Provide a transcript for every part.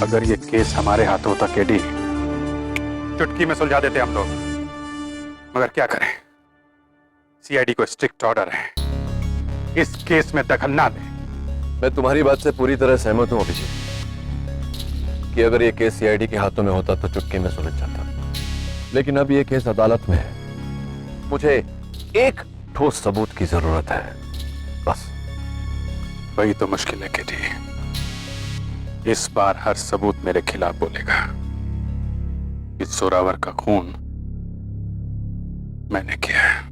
अगर ये केस हमारे हाथों होता केडी, चुटकी में सुलझा देते हम लोग, मगर क्या करें, सीआईडी को स्ट्रिक्ट ऑर्डर है इस केस में दखल ना दे। मैं तुम्हारी बात से पूरी तरह सहमत हूं अभिजीत कि अगर ये केस सीआईडी के हाथों में होता तो चुटकी में सुलझ जाता, लेकिन अब ये केस अदालत में है। मुझे एक ठोस सबूत की जरूरत है, बस। वही तो मुश्किल है केडी, इस बार हर सबूत मेरे खिलाफ बोलेगा। इस जोरावर का खून मैंने किया है।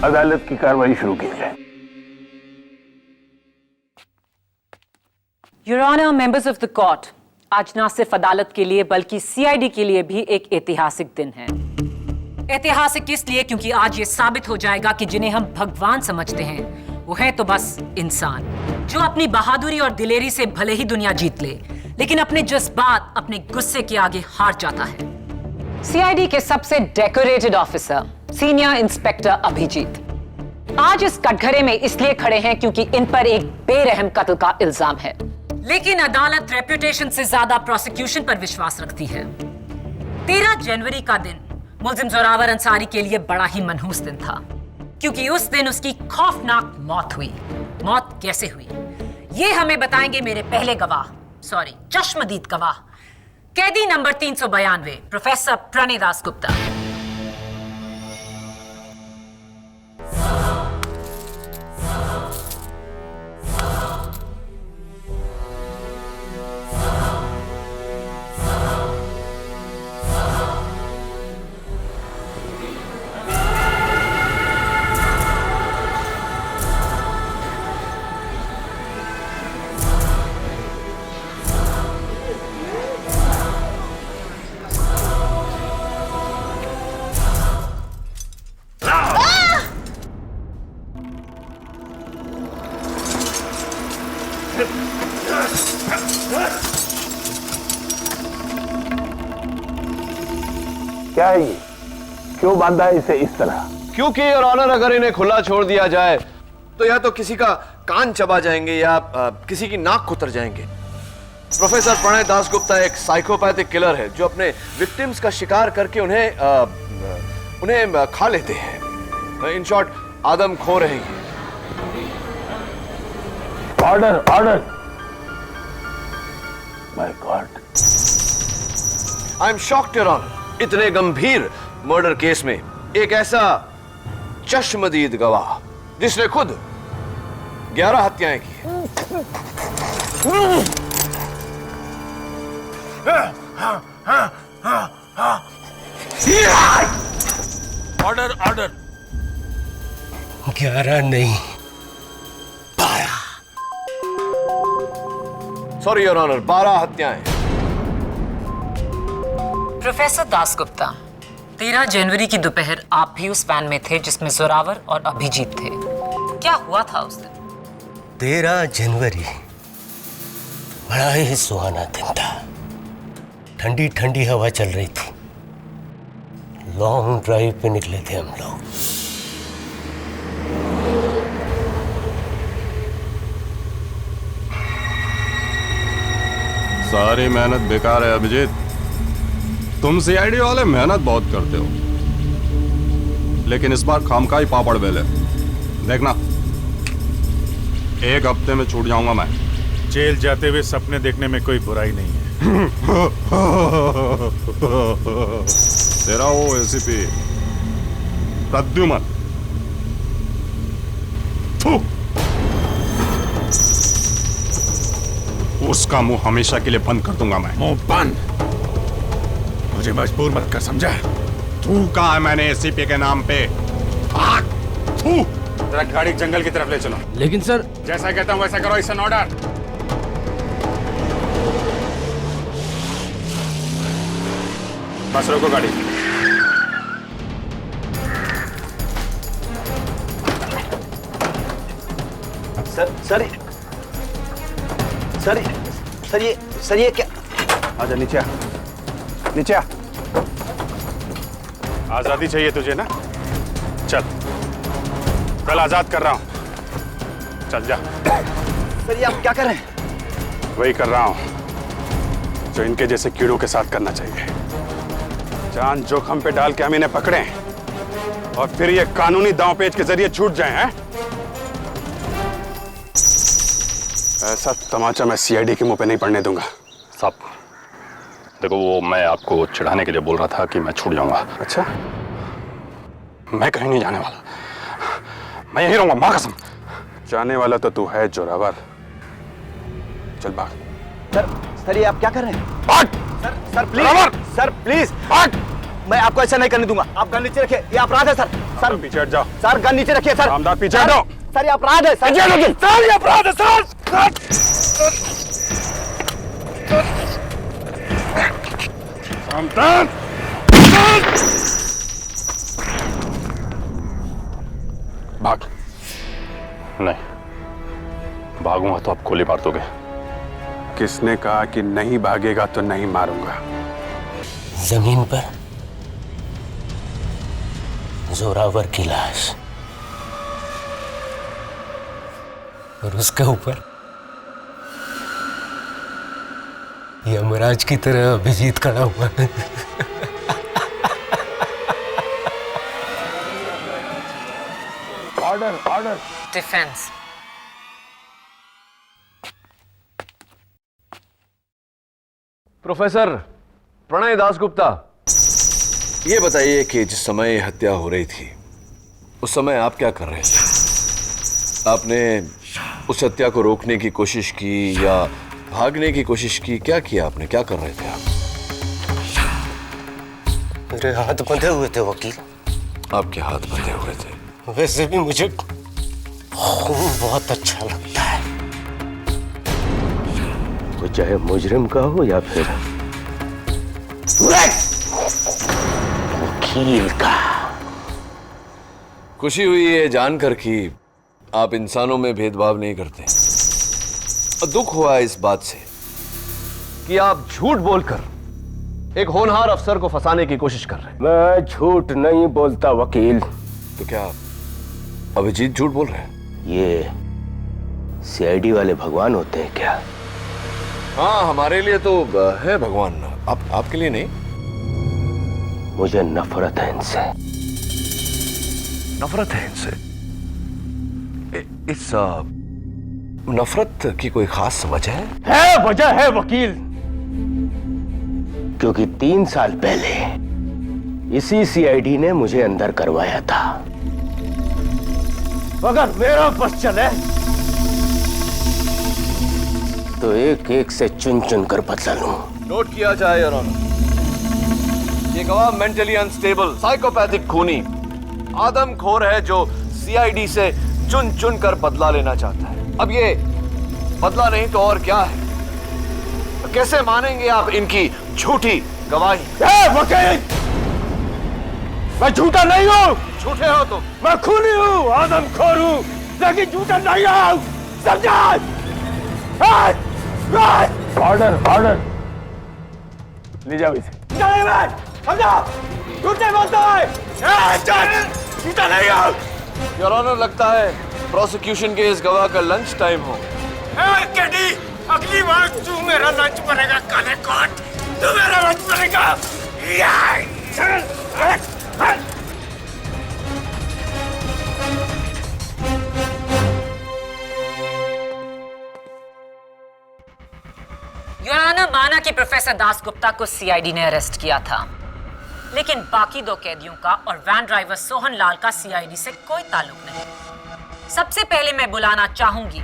अदालत की कार्रवाई शुरू की जाए। Your honour, members of the court, आज ना सिर्फ अदालत के लिए बल्कि सीआईडी के लिए भी एक ऐतिहासिक दिन है। ऐतिहासिक इसलिए क्योंकि आज ये साबित हो जाएगा कि जिन्हें हम भगवान समझते हैं वो है तो बस इंसान, जो अपनी बहादुरी और दिलेरी से भले ही दुनिया जीत ले, लेकिन अपने जज्बात, अपने गुस्से के आगे हार जाता है। सीआईडी के सबसे decorated officer senior inspector Abhijeet आज इस कटघरे में इसलिए खड़े हैं क्योंकि इन पर एक बेरहम कत्ल का इल्जाम है, लेकिन अदालत रेपुटेशन से ज्यादा प्रोसिक्यूशन पर विश्वास रखती है। 13 जनवरी का दिन मुल्जिम जोरावर अंसारी के लिए बड़ा ही मनहूस दिन था, क्योंकि उस दिन उसकी खौफनाक मौत हुई। मौत कैसे हुई ये हमें बताएंगे मेरे पहले गवाह, चश्मदीद गवाह, कैदी नंबर 392 प्रोफेसर प्रणय दास गुप्ता। क्या है ये? क्यों बांधा है इसे इस तरह? क्योंकि योर ऑनर, अगर इन्हें खुला छोड़ दिया जाए तो या तो किसी का कान चबा जाएंगे या किसी की नाक कुतर जाएंगे। प्रोफेसर प्रणय दास गुप्ता एक साइकोपैथिक किलर है जो अपने विक्टिम्स का शिकार करके उन्हें खा लेते हैं। इन शॉर्ट, आदम खो रहेंगे। Order, order. My God, I am shocked your honour, इतने गंभीर मर्डर केस में एक ऐसा चश्मदीद गवाह जिसने खुद 11 हत्याएं की। Order, order. 11 नहीं, 12। सॉरी योर ऑनर, 12 हत्याएं। प्रोफेसर दास गुप्ता, 13 जनवरी की दोपहर आप भी उस वैन में थे जिसमें जोरावर और अभिजीत थे। क्या हुआ था उस दिन? 13 जनवरी बड़ा ही सुहाना दिन था। ठंडी ठंडी हवा चल रही थी। लॉन्ग ड्राइव पे निकले थे हम लोग। सारी मेहनत बेकार है अभिजीत। तुम सीआईडी वाले मेहनत बहुत करते हो, लेकिन इस बार खामखाई पापड़ बेले। देखना, 1 हफ्ते में छूट जाऊंगा मैं। जेल जाते हुए सपने देखने में कोई बुराई नहीं है। तेरा वो एसीपी प्रद्युमन, उसका मुंह हमेशा के लिए बंद कर दूंगा मैं। मुंह बंद? मुझे मजबूर मत कर, समझा? तू कहा है मैंने एसीपी के नाम पे? भाग! तू! तेरा गाड़ी जंगल की तरफ ले चलो। लेकिन सर, जैसा कहता हूं वैसा करो। It's an order. बस रोको गाड़ी। सर ये क्या? आजा नीचे आ, नीचे आ। आजादी चाहिए तुझे ना? चल आजाद कर रहा हूं, चल जा। सर ये आप क्या कर रहे हैं? वही कर रहा हूं जो इनके जैसे कीड़ों के साथ करना चाहिए। जान जोखिम पे डाल के हम इन्हें पकड़े और फिर ये कानूनी दांवपेच के जरिए छूट जाए हैं। ऐसा तमाचा मैं सीआईडी के मुंह पे नहीं पड़ने दूंगा। साहब देखो, वो मैं आपको चिढ़ाने के लिए बोल रहा था कि मैं छूट जाऊंगा। अच्छा, मैं कहीं नहीं जाने वाला, मैं यहीं रहूंगा, मां कसम। जाने वाला तो तू है जोरावर। चल भाग। सर ये आप क्या कर रहे हैं? भाग! सर प्लीज, सर प्लीज, भाग! मैं आपको ऐसा नहीं करने दूंगा। आप गन नीचे रखिए, ये अपराध है सर। सर पीछे हट जाओ। सर गन नीचे रखिए सर। रामदास पीछे हटो। सर ये अपराध है सर। सर ये अपराध है सर। रामदास! भाग। नहीं, भागूंगा तो आप गोली मार दोगे। किसने कहा कि नहीं भागेगा तो नहीं मारूंगा? जमीन पर जोरावर की लाश और उसके ऊपर यमराज की तरह अभिजीत खड़ा हुआ है। Order. Defence. Professor Pranay Dasgupta, ये बताइए कि जिस समय हत्या हो रही थी उस समय आप क्या कर रहे थे? आपने उस हत्या को रोकने की कोशिश की या भागने की कोशिश की? क्या किया आपने? क्या कर रहे थे आप? मेरे हाथ बंधे हुए थे वकील। आपके हाथ बंधे हुए थे? वैसे भी मुझे खून बहुत अच्छा लगता है, वो चाहे मुजरिम का हो या फिर वकील का। खुशी हुई है जानकर कि आप इंसानों में भेदभाव नहीं करते। और दुख हुआ इस बात से कि आप झूठ बोलकर एक होनहार अफसर को फंसाने की कोशिश कर रहे हैं। मैं झूठ नहीं बोलता वकील। तो क्या अभिजीत झूठ बोल रहे हैं? ये सीआईडी वाले भगवान होते हैं क्या? हाँ, हमारे लिए तो है भगवान, आपके लिए नहीं। मुझे नफरत है इनसे। नफरत है इनसे? इस नफरत की कोई खास वजह है? वजह है वकील। क्योंकि 3 साल पहले इसी सीआईडी ने मुझे अंदर करवाया था। अगर मेरा बस चले तो एक एक से चुन चुन कर बदला लूं। नोट किया जाए योर ऑनर, ये गवाह मेंटली अनस्टेबल, साइकोपैथिक खूनी आदमखोर है जो सीआईडी से चुन चुन कर बदला लेना चाहता है। अब ये बदला नहीं तो और क्या है? तो कैसे मानेंगे आप इनकी झूठी गवाही? वकील, मैं झूठा नहीं हूँ। झूठे हो तुम। मैं खूनी हूँ, आदमखोर हूँ, लेकिन झूठा नहीं हूँ। समझा? ऑर्डर। ले जाओ इसे। समझा? झूठे बोलता है। झूठा नहीं हूँ। योर ऑनर, लगता है प्रोसिक्यूशन के इस गवाह का लंच टाइम हो। केडी, अगली बार तू मेरा लंच बनेगा। काले कोट, तू मेरा लंच बनेगा। योर ऑनर, माना कि प्रोफेसर दासगुप्ता को सीआईडी ने अरेस्ट किया था, लेकिन बाकी 2 कैदियों का और वैन ड्राइवर सोहन लाल का सीआईडी से कोई ताल्लुक नहीं। सबसे पहले मैं बुलाना चाहूंगी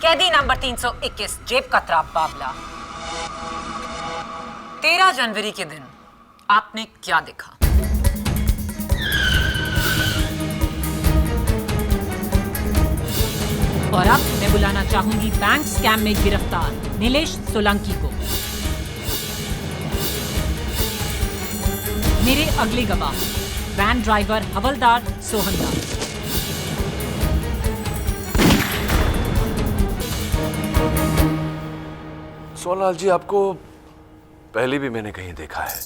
कैदी नंबर 321 जेब कतरा बाबला। 13 जनवरी के दिन आपने क्या देखा? और अब मैं बुलाना चाहूंगी बैंक स्कैम में गिरफ्तार नीलेश सोलंकी को। मेरे अगले गवाह वैन ड्राइवर हवलदार सोहन लाल। सोनालाल जी, आपको पहले भी मैंने कहीं देखा है।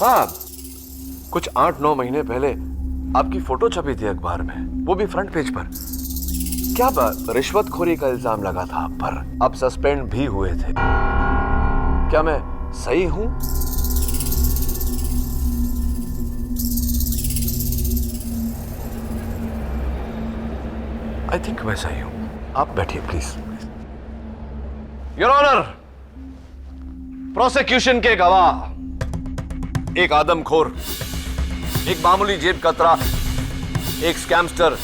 हाँ, कुछ 8-9 महीने पहले आपकी फोटो छपी थी अखबार में, वो भी फ्रंट पेज पर। क्या रिश्वतखोरी का इल्जाम लगा था आप पर, आप सस्पेंड भी हुए थे। क्या मैं सही हूं? आई थिंक मैं सही हूं। आप बैठिए प्लीज। योर ऑनर, प्रोसिक्यूशन के गवाह एक आदमखोर, एक मामूली जेब कतरा, एक स्कैमस्टर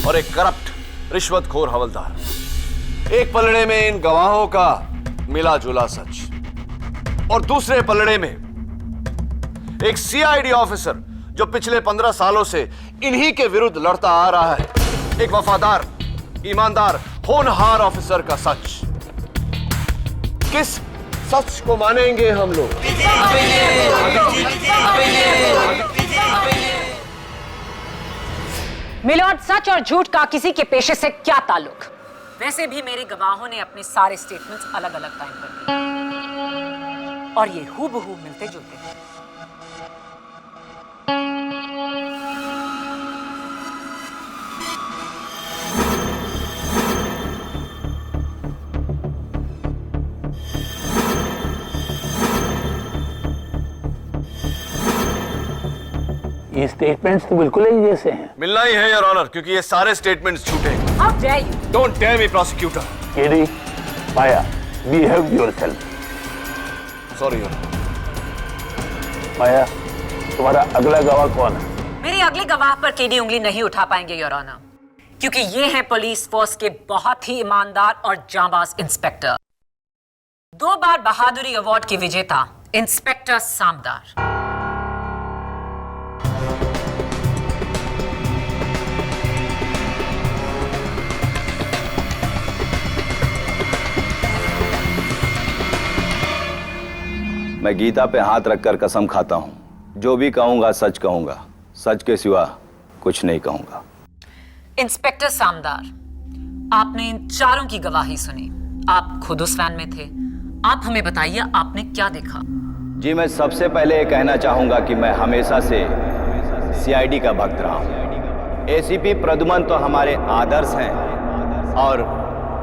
और एक करप्ट रिश्वतखोर हवलदार। एक पलड़े में इन गवाहों का मिला जुला सच और दूसरे पलड़े में एक सीआईडी ऑफिसर जो पिछले 15 सालों से इन्हीं के विरुद्ध लड़ता आ रहा है। एक वफादार, ईमानदार, होनहार ऑफिसर का सच। किस सच को मानेंगे हम लोग? मिलॉर्ड, सच और झूठ का किसी के पेशे से क्या ताल्लुक? वैसे भी मेरे गवाहों ने अपने सारे स्टेटमेंट्स अलग अलग टाइम पर दिए और ये हूबहू मिलते जुलते हैं। ये स्टेटमेंट्स तो बिल्कुल ही जैसे हैं। मिलना ही है योर ऑनर, क्योंकि ये सारे स्टेटमेंट्स झूठे हैं। How dare you? Don't dare me prosecutor. KD, Maya, behave yourself. Sorry your honour. Maya, तुम्हारा अगला गवाह कौन है? मेरे अगले गवाह पर केडी उंगली नहीं उठा पाएंगे योर ऑनर, क्योंकि ये हैं पुलिस फोर्स के बहुत ही ईमानदार और जांबाज इंस्पेक्टर, 2 बार बहादुरी अवार्ड के विजेता इंस्पेक्टर सामदार। मैं गीता पे हाथ रखकर कसम खाता हूं, जो भी कहूंगा सच कहूंगा, सच के सिवा कुछ नहीं कहूंगा। इंस्पेक्टर सामदार, आपने इन चारों की गवाही सुनी, आप खुद उस वैन में थे। आप हमें बताइए, आपने क्या देखा? जी, मैं सबसे पहले ये कहना चाहूंगा कि मैं हमेशा से सीआईडी का भक्त रहा हूं। एसीपी प्रद्युमन तो हमारे आदर्श हैं और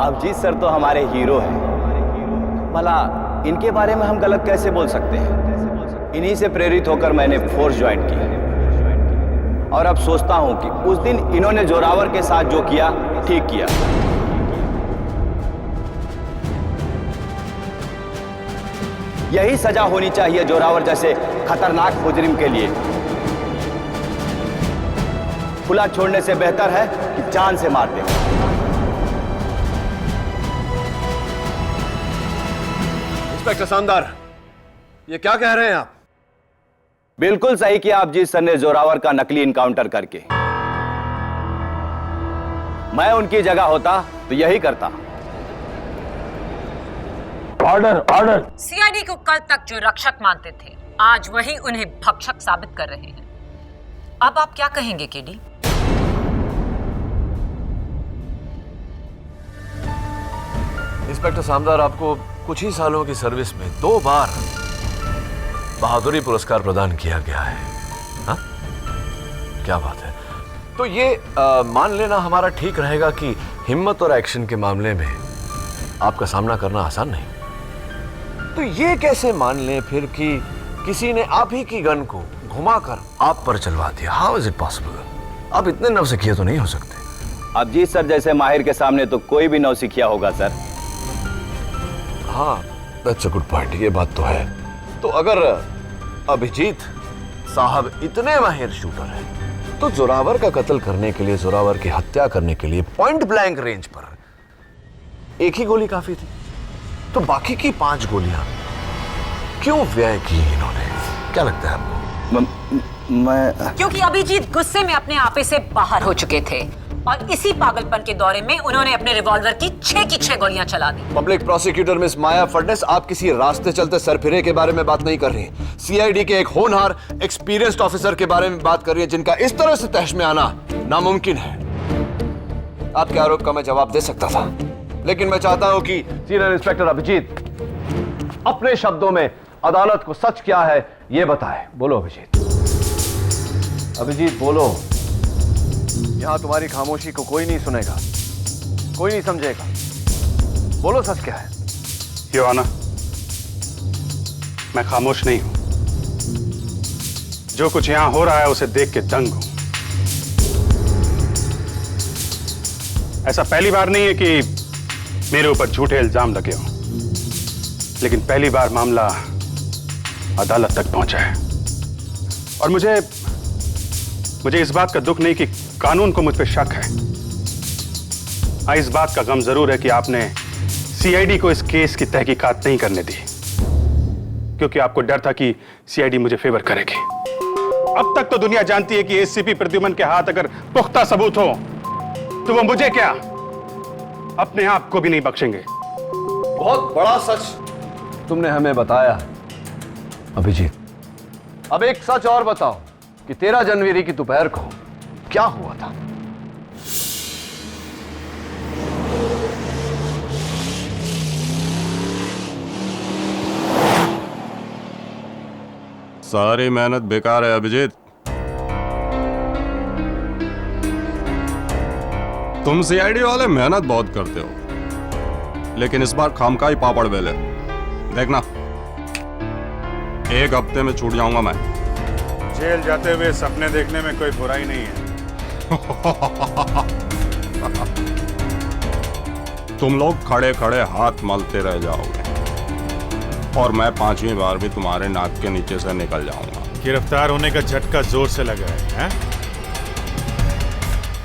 अभिजीत सर तो हमारे हीरो हैं। भला इनके बारे में हम गलत कैसे बोल सकते हैं? इन्हीं से प्रेरित होकर मैंने फोर्स ज्वाइन की और अब सोचता हूं कि उस दिन इन्होंने जोरावर के साथ जो किया ठीक किया। यही सजा होनी चाहिए जोरावर जैसे खतरनाक मुजरिम के लिए। खुला छोड़ने से बेहतर है कि जान से मार दें। इंस्पेक्टर सामदार, ये क्या कह रहे हैं आप? बिल्कुल सही किया अभिजीत सर ने जोरावर का नकली इनकाउंटर करके। मैं उनकी जगह होता तो यही करता। Order, order. सीआईडी को कल तक जो रक्षक मानते थे, आज वही उन्हें भक्षक साबित कर रहे हैं। अब आप क्या कहेंगे केडी? इंस्पेक्टर सामदार, आपको कुछ ही सालों की सर्विस में 2 बार बहादुरी पुरस्कार प्रदान किया गया है। हाँ? क्या बात है। तो ये मान लेना हमारा ठीक रहेगा कि हिम्मत और एक्शन के मामले में आपका सामना करना आसान नहीं। तो ये कैसे मान लें फिर कि किसी ने आप ही की गन को घुमाकर आप पर चलवा दिया? How is it possible? आप इतने नौसिखिए तो नहीं हो सकते। अभिजीत सर जैसे माहिर के सामने तो कोई भी नौसिखिया होगा सर। हाँ, दैट्स अ गुड पॉइंट। ये बात तो है। तो अगर अभिजीत साहब इतने माहिर शूटर हैं, तो जोरावर का कत्ल करने के लिए, जोरावर की हत्या करने के लिए पॉइंट ब्लैंक रेंज पर एक ही गोली काफी थी। तो बाकी की 5 गोलियां क्यों व्यय की इन्होंने? क्या लगता है आपको? मैं क्योंकि अभिजीत गुस्से में अपने आपे से बाहर हो चुके थे और इसी पागलपन के दौरे में उन्होंने अपने रिवॉल्वर की 6 की 6 गोलियां चला दी। पब्लिक प्रोसिक्यूटर मिस माया फडनेस, आप किसी रास्ते चलते सरफिरे के बारे में बात नहीं कर रही हैं। सीआईडी के एक होनहार, एक्सपीरियंस्ड ऑफिसर के बारे में बात कर रही हैं, जिनका इस तरह से तहश में आना नामुमकिन है। आपके आरोप का मैं जवाब दे सकता था, लेकिन मैं चाहता हूं कि सीनियर इंस्पेक्टर अभिजीत अपने शब्दों में अदालत को सच क्या है यह बताए। बोलो अभिजीत, अभिजीत बोलो। यहां तुम्हारी खामोशी को कोई नहीं सुनेगा, कोई नहीं समझेगा। बोलो सच क्या है। योर ऑनर, मैं खामोश नहीं हूं। जो कुछ यहां हो रहा है उसे देख के दंग हूं। ऐसा पहली बार नहीं है कि मेरे ऊपर झूठे इल्जाम लगे हों, लेकिन पहली बार मामला अदालत तक पहुंचा है। और मुझे इस बात का दुख नहीं कि कानून को मुझ पर शक है। इस बात का गम जरूर है कि आपने सीआईडी को इस केस की तहकीकात नहीं करने दी, क्योंकि आपको डर था कि सीआईडी मुझे फेवर करेगी। अब तक तो दुनिया जानती है कि एसीपी प्रद्युमन के हाथ अगर पुख्ता सबूत हो तो वो मुझे क्या, अपने आप को भी नहीं बख्शेंगे। बहुत बड़ा सच तुमने हमें बताया अभिजीत। अब एक सच और बताओ कि 13 जनवरी की दोपहर को क्या हुआ था। सारी मेहनत बेकार है अभिजीत। तुम सीआईडी वाले मेहनत बहुत करते हो, लेकिन इस बार खामखाई पापड़ बेले। देखना, एक हफ्ते में छूट जाऊंगा मैं। जेल जाते हुए सपने देखने में कोई बुराई नहीं है। तुम लोग खड़े खड़े हाथ मलते रह जाओगे और मैं 5वीं बार भी तुम्हारे नाक के नीचे से निकल जाऊंगा। गिरफ्तार होने का झटका जोर से लगा है?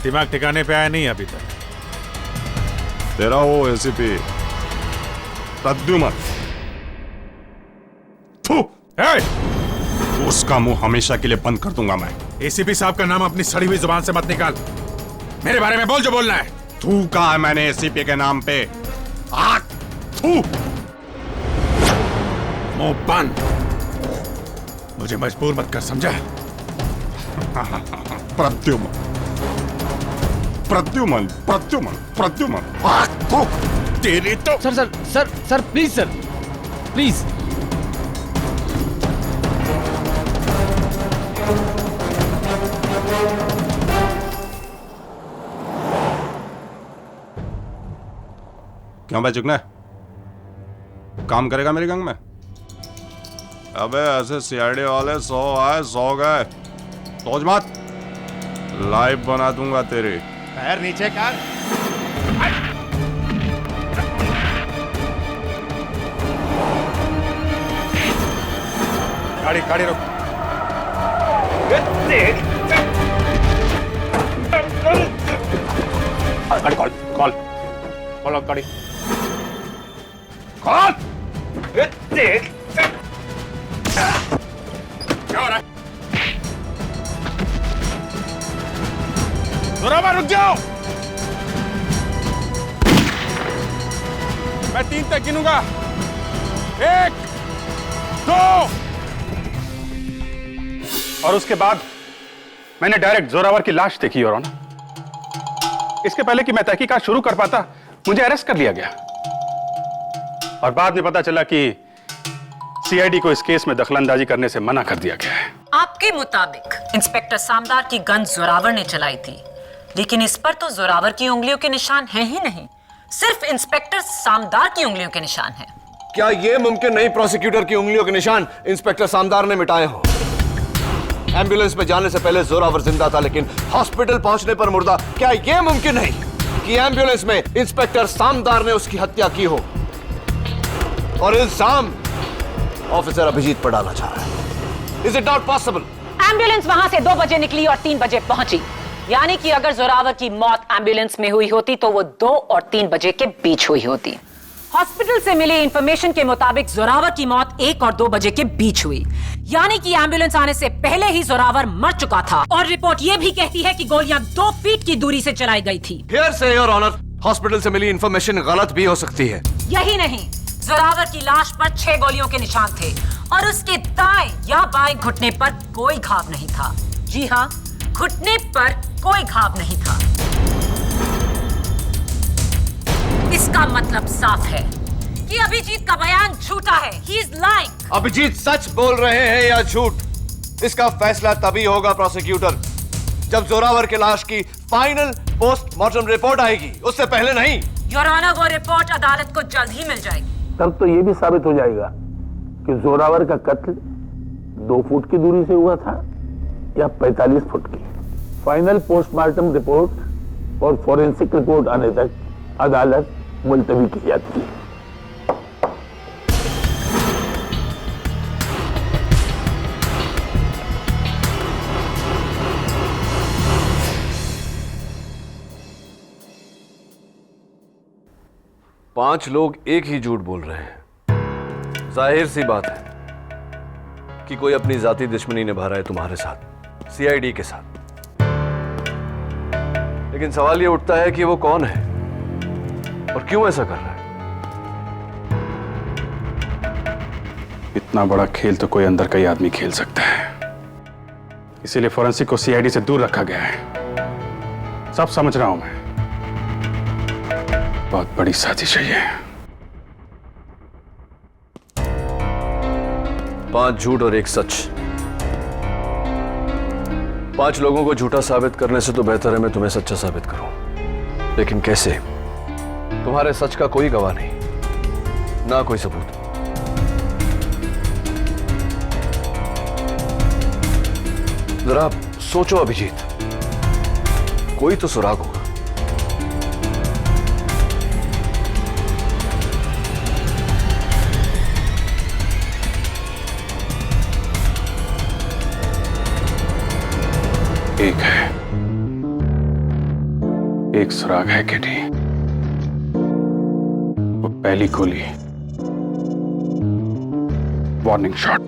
दिमाग ठिकाने पे आया नहीं अभी तक। तेरा वो एसीपी प्रद्युमन, उसका मुंह हमेशा के लिए बंद कर दूंगा मैं। एसीपी साहब का नाम अपनी सड़ी हुई जुबान से मत निकाल। मेरे बारे में बोल जो बोलना है। तू कहा है मैंने एसीपी के नाम पे? थू। मुंह बंद। मुझे मजबूर मत कर, समझा? प्रद्युमन, प्रद्युमन, प्रद्युमन, प्रद्युमन। तेरी तो sir sir sir sir please sir, please. क्यों भाई चिकने, काम करेगा मेरी गंग में? अबे ऐसे सीआईडी वाले 100 आए 100 गए, सोच मत। लाइव बना दूंगा तेरी। पैर नीचे कर। गाड़ी गाड़ी रोक। गाड़ी कॉल कॉल कॉल गाड़ी कॉल। क्या हो रहा है? जोरावर रुक जाओ। मैं 3 तक गिनूंगा। 1 2। और उसके बाद मैंने डायरेक्ट जोरावर की लाश देखी। और इसके पहले कि मैं तहकीकात शुरू कर पाता, मुझे अरेस्ट कर लिया गया। और बाद में पता चला कि सीआईडी को इस केस में दखलंदाजी करने से मना कर दिया गया है। आपके मुताबिक इंस्पेक्टर सामदार की गन जोरावर ने चलाई थी, लेकिन इस पर तो जोरावर की उंगलियों के निशान हैं ही नहीं, सिर्फ इंस्पेक्टर सामदार की उंगलियों के निशान हैं। क्या यह मुमकिन नहीं प्रोसिक्यूटर की उंगलियों के निशान इंस्पेक्टर सामदार ने मिटाए हो? एम्बुलेंस में जाने से पहले जोरावर जिंदा था, लेकिन हॉस्पिटल पहुंचने पर मुर्दा। क्या यह मुमकिन नहीं कि एम्बुलेंस में इंस्पेक्टर सामदार ने उसकी हत्या की हो और इल्जाम ऑफिसर अभिजीत पर डालना चाह रहा है? Is it not possible? Ambulance वहां से 2 बजे निकली और 3 बजे पहुंची, यानी कि अगर जोरावर की मौत एम्बुलेंस में हुई होती तो वो 2 और 3 बजे के बीच हुई होती। हॉस्पिटल से मिली इंफॉर्मेशन के मुताबिक जोरावर की मौत 1 और 2 बजे के बीच हुई, यानी कि एम्बुलेंस आने से पहले ही जोरावर मर चुका था। और रिपोर्ट ये भी कहती है कि गोलियां 2 फीट की दूरी से चलाई गई थी। हियर से योर ऑनर, हॉस्पिटल से मिली इंफॉर्मेशन गलत भी हो सकती है। यही नहीं, जोरावर की लाश पर 6 गोलियों के निशान थे और उसके दाएं या बाएं घुटने पर कोई घाव नहीं था। जी हाँ, घुटने पर कोई घाव नहीं था। इसका मतलब साफ है, कि अभिजीत का बयान झूठा है। He is lying. अभिजीत सच बोल रहे हैं या झूठ, इसका फैसला तभी होगा प्रोसिक्यूटर, जब जोरावर के लाश की फाइनल पोस्टमार्टम रिपोर्ट आएगी, उससे पहले नहीं। योर ऑनर, वो रिपोर्ट अदालत को जल्द ही मिल जाएगी। तब तो ये भी साबित हो जाएगा कि जोरावर का कत्ल 2 फुट की दूरी से हुआ था या 45 फुट की। फाइनल पोस्टमार्टम रिपोर्ट और फॉरेंसिक रिपोर्ट आने तक अदालत मुलतवी की जाती है। पांच लोग एक ही झूठ बोल रहे हैं। जाहिर सी बात है कि कोई अपनी जाती दुश्मनी निभा रहा है तुम्हारे साथ, सीआईडी के साथ। लेकिन सवाल यह उठता है कि वो कौन है और क्यों ऐसा कर रहा है। इतना बड़ा खेल तो कोई अंदर का ही आदमी खेल सकता है, इसीलिए फॉरेंसिक को सीआईडी से दूर रखा गया है। सब समझ रहा हूं मैं, बहुत बड़ी साजिश है ये। 5 झूठ और 1 सच। 5 लोगों को झूठा साबित करने से तो बेहतर है मैं तुम्हें सच्चा साबित करूं। लेकिन कैसे? तुम्हारे सच का कोई गवाह नहीं, ना कोई सबूत। जरा सोचो अभिजीत, कोई तो सुराग होगा। एक है, एक सुराग है केडी। वो पहली गोली, वार्निंग शॉट।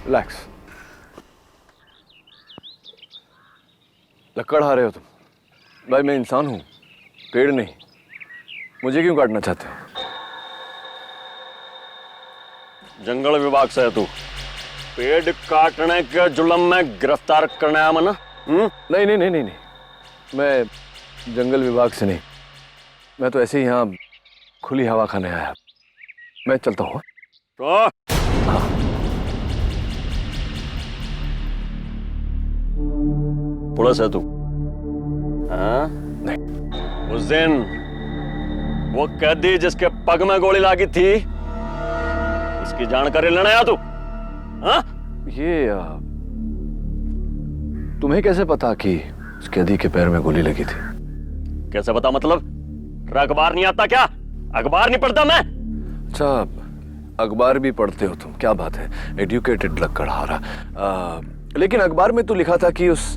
रिलैक्स। लकड़ आ रहे हो तुम? भाई मैं इंसान हूं, पेड़ नहीं। मुझे क्यों काटना चाहते हो? जंगल विभाग से है तू? पेड़ काटने के जुल्म में गिरफ्तार करने आया मना? नहीं नहीं नहीं नहीं नहीं, मैं जंगल विभाग से नहीं, मैं तो ऐसे ही यहाँ खुली हवा खाने आया। मैं चलता हूँ। तो पुलिस है तू? हाँ? नहीं। उस दिन वो कैदी जिसके पग में गोली लगी थी, उसकी जानकारी लेने आया तू? हाँ? ये तुम्हें कैसे पता कि उस कैदी के पैर में गोली लगी थी? कैसे पता मतलब? अखबार नहीं आता क्या? अखबार नहीं पढ़ता मैं? अच्छा, अखबार भी पढ़ते हो तुम, क्या बात है, एडुकेटेड लकड़हारा। लेकिन अखबार में तो लिखा था कि उस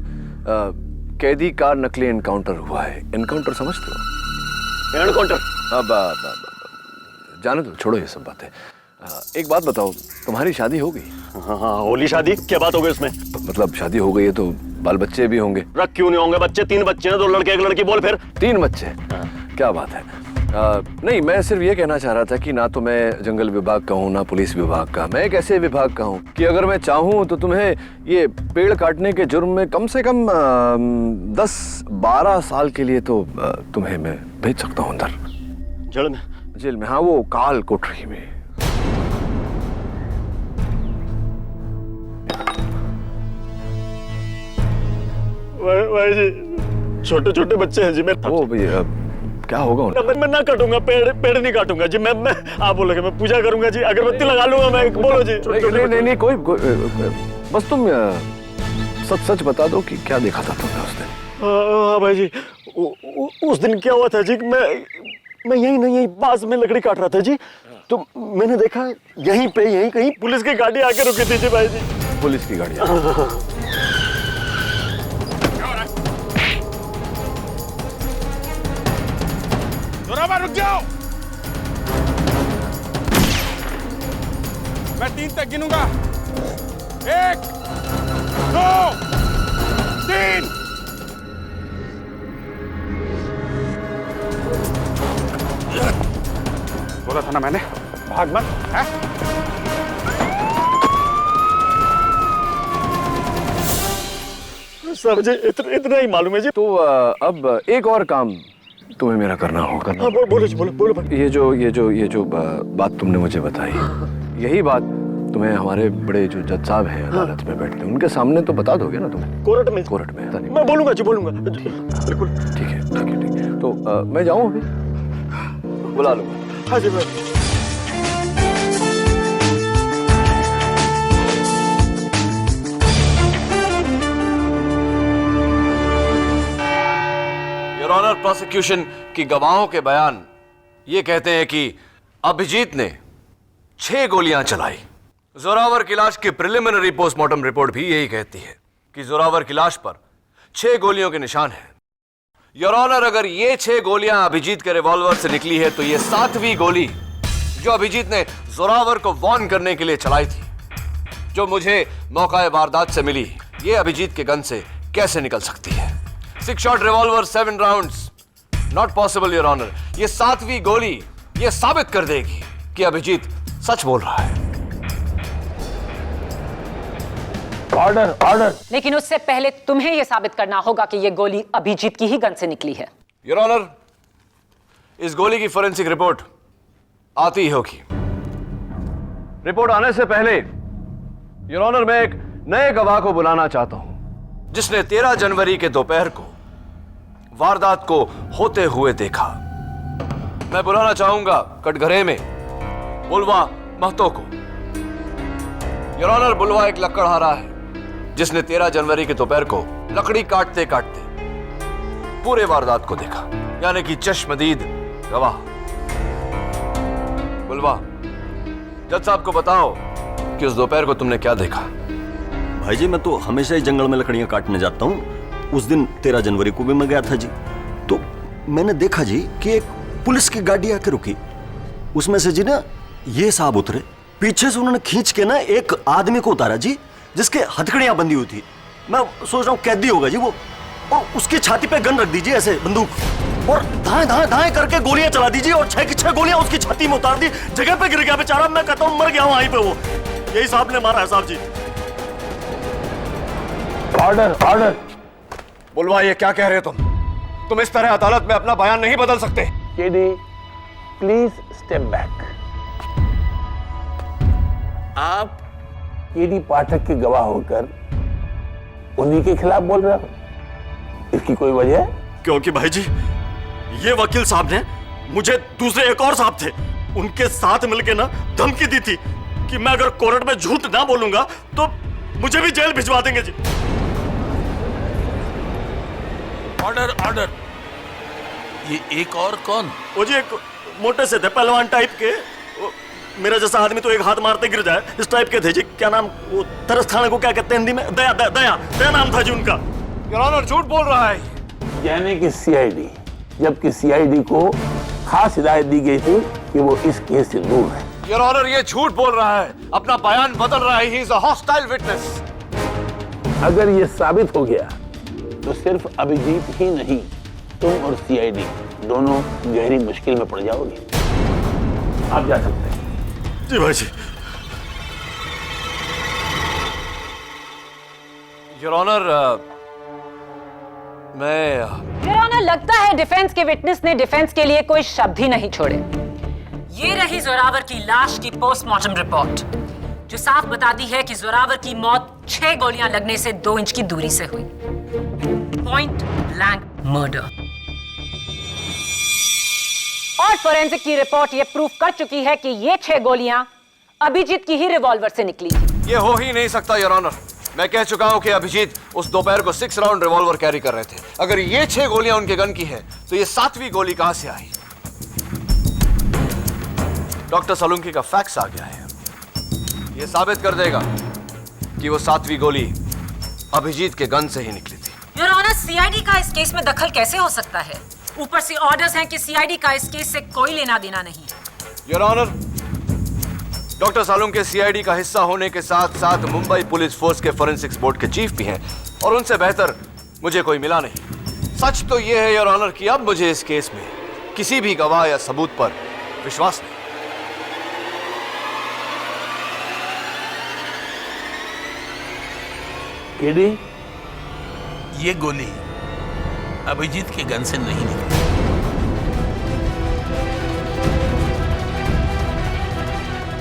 कैदी का नकली एनकाउंटर हुआ है। एनकाउंटर समझते हो? एनकाउंटर। जाने दो, छोड़ो ये सब बातें। एक बात बताओ, तुम्हारी शादी हो गई? हाँ हाँ, होली शादी, क्या बात हो गई उसमें? मतलब शादी हो गई है तो बाल बच्चे भी होंगे? रख क्यों नहीं होंगे बच्चे? 3 बच्चे हैं, 2 लड़के 1 लड़की। बोल फिर। 3 बच्चे? क्या बात है। नहीं, मैं सिर्फ ये कहना चाह रहा था कि ना तो मैं जंगल विभाग का हूँ ना पुलिस विभाग का। मैं एक ऐसे विभाग का हूँ कि अगर मैं चाहूँ तो तुम्हें ये पेड़ काटने के जुर्म में कम से कम 10-12 साल के लिए तो तुम्हें मैं भेज सकता हूँ अंदर। जेल में? जेल में, हाँ, वो काल कोठरी में। भाई जी, छोटे छोटे बच्चे हैं जी मेरे। ओ भैया, क्या होगा उन्हें? मैं ना काटूंगा, पेड़ नहीं काटूंगा जी। मैं आप बोलोगे मैं पूजा करूंगा जी, अगरबत्ती लगा लूंगा मैं। बोलो जी। नहीं, कोई बस तुम सच बता दो कि क्या देखा था तुमने उस दिन। हाँ भाई जी, उस दिन क्या हुआ था जी, मैं यहीं पास में लकड़ी काट रहा था जी, तो मैंने देखा यहीं कहीं पुलिस की गाड़ी आके रुकी थी जी भाई जी। पुलिस की गाड़ी? जोरावर, रुक जाओ। मैं 3 तक गिनूंगा। 1, 2, 3। बोला था ना मैंने, भाग मत। है? सब जी इतना ही मालूम है जी। तो अब एक और काम तुम्हें मेरा करना होगा। हाँ, बोलो जी, बोलो। ये जो बात तुमने मुझे बताई, यही बात तुम्हें हमारे बड़े जो जज साहब हैं अदालत में बैठते हैं, उनके सामने तो बता दोगे ना तुम? कोर्ट में? मैं बोलूंगा जी, बोलूंगा बिल्कुल। ठीक है। तो मैं जाऊं अभी? बुला लूंगा। हाँ जी। योर ऑनर, प्रोसिक्यूशन की गवाहों के बयान ये कहते हैं कि अभिजीत ने 6 गोलियां चलाई। जोरावर की लाश की प्रिलिमिनरी पोस्टमार्टम रिपोर्ट भी यही कहती है कि जोरावर की लाश पर 6 गोलियों के निशान हैं। योर ऑनर, अगर ये 6 गोलियां अभिजीत के रिवॉल्वर से निकली है तो ये 7वीं गोली जो अभिजीत ने जोरावर को वार्न करने के लिए चलाई थी, जो मुझे मौका वारदात से मिली, ये अभिजीत के गन से कैसे निकल सकती है? 6 shot revolver, 7 rounds, not possible your honour. ये 7वीं गोली ये साबित कर देगी कि अभिजीत सच बोल रहा है। ऑर्डर। लेकिन उससे पहले तुम्हें यह साबित करना होगा कि यह गोली अभिजीत की ही गन से निकली है। योर ऑनर, इस गोली की फोरेंसिक रिपोर्ट आती ही होगी। रिपोर्ट आने से पहले योर ऑनर, मैं एक नए गवाह को बुलाना चाहता हूं जिसने 13 जनवरी के दोपहर को वारदात को होते हुए देखा। मैं बुलाना चाहूंगा कटघरे में बुलवा महतो को। योर ऑनर, बुलवा एक लकड़हारा है जिसने 13 जनवरी के दोपहर को लकड़ी काटते काटते पूरे वारदात को देखा, यानी कि चश्मदीद गवाह। बुलवा, जज साहब को बताओ कि उस दोपहर को तुमने क्या देखा। भाई जी, मैं तो हमेशा ही जंगल में लकड़ियां काटने जाता हूँ। उस दिन 13 जनवरी को भी मैं गया था जी, तो मैंने देखा जी कि एक पुलिस की गाड़ी आके रुकी। उसमें से जी ना ये साहब उतरे, पीछे से उन्होंने खींच के ना एक आदमी को उतारा जी, जिसके हथकड़ियां बंधी हुई थी। मैं सोच रहा हूँ कैदी होगा जी वो, और उसकी छाती पे गन रख दीजिए ऐसे बंदूक, और धाए करके गोलियां चला दीजिए, और 6 की 6 गोलियां उसकी छाती में उतार दी। जगह पे गिर गया बेचारा। मैं कहता हूँ मर गया वहीं पे वो। यही साहब ने मारा है साहब जी। ऑर्डर। बुलवा, ये क्या कह रहे हो तुम इस तरह अदालत में अपना बयान नहीं बदल सकते। KD, please step back. आप केडी पाठक के गवाह होकर उन्हीं के खिलाफ बोल रहे हो, इसकी कोई वजह? क्योंकि भाई जी, ये वकील साहब ने मुझे दूसरे एक और साहब थे, उनके साथ मिलके ना धमकी दी थी कि मैं अगर कोर्ट में झूठ ना बोलूंगा तो मुझे भी जेल भिजवा देंगे जी। ऑर्डर। ये एक और कौन? वो जी एक मोटे से थे, पहलवान टाइप के। मेरा जैसा आदमी तो एक हाथ मारते गिर जाए, इस टाइप के थे जी। क्या नाम, वो तरस खाने को क्या कहते हैं हिंदी में? दया नाम था जी उनका। योर ऑनर, झूठ बोल रहा है। यानी कि सीआईडी, जबकि सीआईडी को खास हिदायत दी गई थी कि वो इस केस से दूर रहे। योर ऑनर, ये झूठ बोल रहा है, अपना बयान बदल रहा है। He is a hostile witness. अगर ये साबित हो गया तो सिर्फ अभिजीत ही नहीं, तुम और सीआईडी दोनों गहरी मुश्किल में पड़ जाओगे। आप जा सकते हैं। जी भाई जी। योर ऑनर, योर ऑनर, लगता है डिफेंस के विटनेस ने डिफेंस के लिए कोई शब्द ही नहीं छोड़े। ये रही जोरावर की लाश की पोस्टमार्टम रिपोर्ट, जो साफ बताती है कि जोरावर की मौत 6 गोलियां लगने से 2 इंच की दूरी से हुई। Point blank murder. और फोरेंसिक की रिपोर्ट ये प्रूफ कर चुकी है कि ये 6 गोलियां अभिजीत की ही रिवॉल्वर से निकली थी। ये हो ही नहीं सकता योर ऑनर। मैं कह चुका हूं कि अभिजीत उस दोपहर को 6 राउंड रिवॉल्वर कैरी कर रहे थे। अगर ये 6 गोलियां उनके गन की हैं, तो ये 7वीं गोली कहां से आई? डॉक्टर सलूंकी का फैक्स आ गया है। ये साबित कर देगा कि वो 7वीं गोली अभिजीत के गन से ही निकली थी। योर ऑनर, सीआईडी का इस केस में दखल कैसे हो सकता है? ऊपर से ऑर्डर्स हैं कि सीआईडी का इस केस से कोई लेना देना नहीं। योर ऑनर, डॉक्टर सालुंके के सीआईडी का हिस्सा होने के साथ साथ मुंबई पुलिस फोर्स के फोरेंसिक्स बोर्ड के चीफ भी हैं, और उनसे बेहतर मुझे कोई मिला नहीं। सच तो यह है योर ऑनर कि अब मुझे इस केस में किसी भी गवाह या सबूत पर विश्वास नहीं। केडी, ये गोली अभिजीत के गन से नहीं निकली।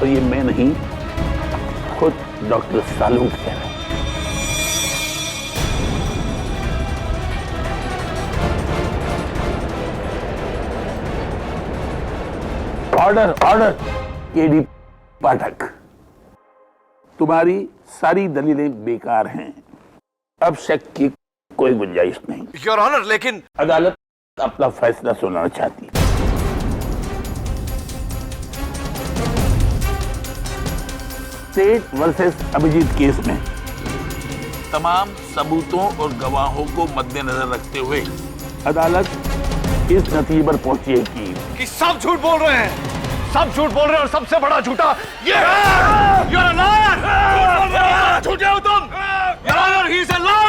और ये मैं नहीं, खुद डॉक्टर सालुंक कह रहे हैं। Order, order. केडी पाठक, तुम्हारी सारी दलीलें बेकार हैं। अब शक की कोई गुंजाइश नहीं। योर ऑनर, लेकिन अदालत अपना फैसला सुनाना चाहती है। स्टेट वर्सेस अभिजीत केस में तमाम सबूतों और गवाहों को मद्देनजर रखते हुए अदालत इस नतीजे पर पहुंची है कि सब झूठ बोल रहे हैं। सब झूठ बोल रहे हैं, और सबसे बड़ा झूठा ये You're a liar! झूठे हो तुम। Your Honor, he is a liar!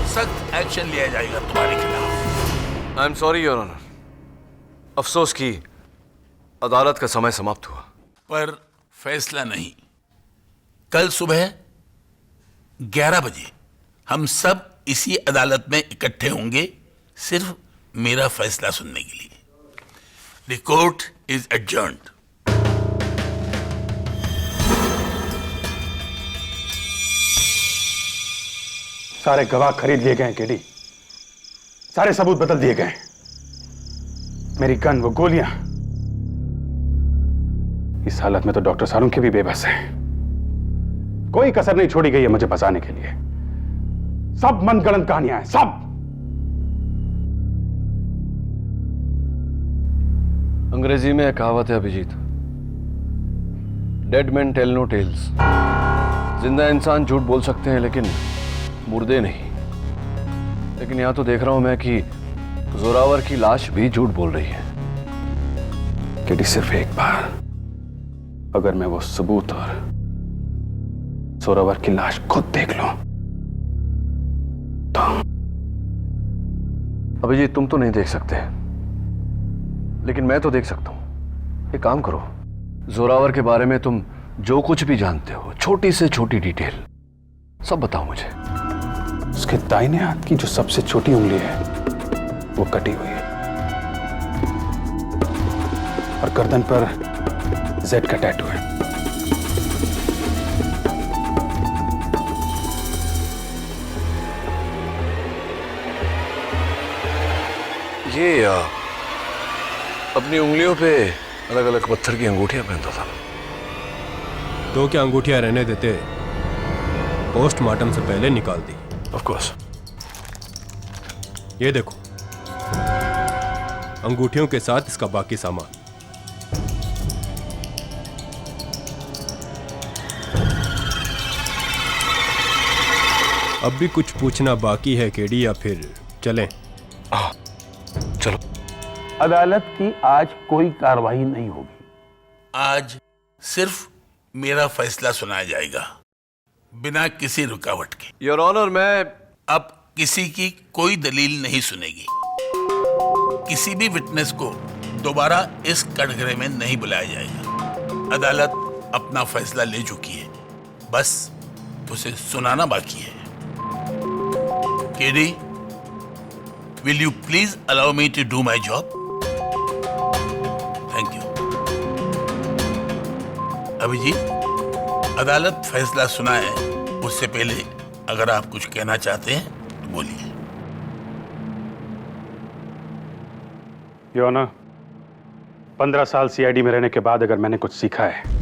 सख्त एक्शन लिया जाएगा तुम्हारे खिलाफ। I am sorry your honour. अफसोस की अदालत का समय समाप्त हुआ। पर फैसला नहीं। कल सुबह 11 बजे हम सब इसी अदालत में इकट्ठे होंगे, सिर्फ मेरा फैसला सुनने के लिए। The court is adjourned. सारे गवाह खरीद लिए गए केडी, सारे सबूत बदल दिए गए। मेरी गन, वो गोलियां, इस हालत में तो डॉक्टर सालुंके भी बेबस है। कोई कसर नहीं छोड़ी गई है मुझे फंसाने के लिए। सब मनगढ़ंत कहानियां हैं, सब। अंग्रेजी में एक कहावत है Abhijeet, dead man tell no tales. जिंदा इंसान झूठ बोल सकते हैं लेकिन मुर्दे नहीं। लेकिन यहां तो देख रहा हूं मैं कि जोरावर की लाश भी झूठ बोल रही है। केडी, सिर्फ एक बार अगर मैं वो सबूत और जोरावर की लाश खुद देख लूं तो। अभिजीत, तुम तो नहीं देख सकते, लेकिन मैं तो देख सकता हूं। एक काम करो, जोरावर के बारे में तुम जो कुछ भी जानते हो, छोटी से छोटी डिटेल सब बताओ मुझे। उसके दाहिने हाथ की जो सबसे छोटी उंगली है वो कटी हुई है, और गर्दन पर जेड का टैटू है। ये अपनी उंगलियों पे अलग अलग पत्थर की अंगूठियां पहनता था। तो क्या अंगूठियां रहने देते? पोस्टमार्टम से पहले निकाल दी। Of course. ये देखो, अंगूठियों के साथ इसका बाकी सामान। अब भी कुछ पूछना बाकी है केडी, या फिर चलें? चलो। अदालत की आज कोई कार्रवाई नहीं होगी। आज सिर्फ मेरा फैसला सुनाया जाएगा, बिना किसी रुकावट के। योर ऑनर, मैं अब किसी की कोई दलील नहीं सुनेगी। किसी भी विटनेस को दोबारा इस कटघरे में नहीं बुलाया जाएगा। अदालत अपना फैसला ले चुकी है, बस उसे सुनाना बाकी है। KD, will you please allow me to do my job? Thank you. Abhijeet, अदालत फैसला सुनाए उससे पहले अगर आप कुछ कहना चाहते हैं तो बोलिए। योर ऑनर, 15 साल सीआईडी में रहने के बाद अगर मैंने कुछ सीखा है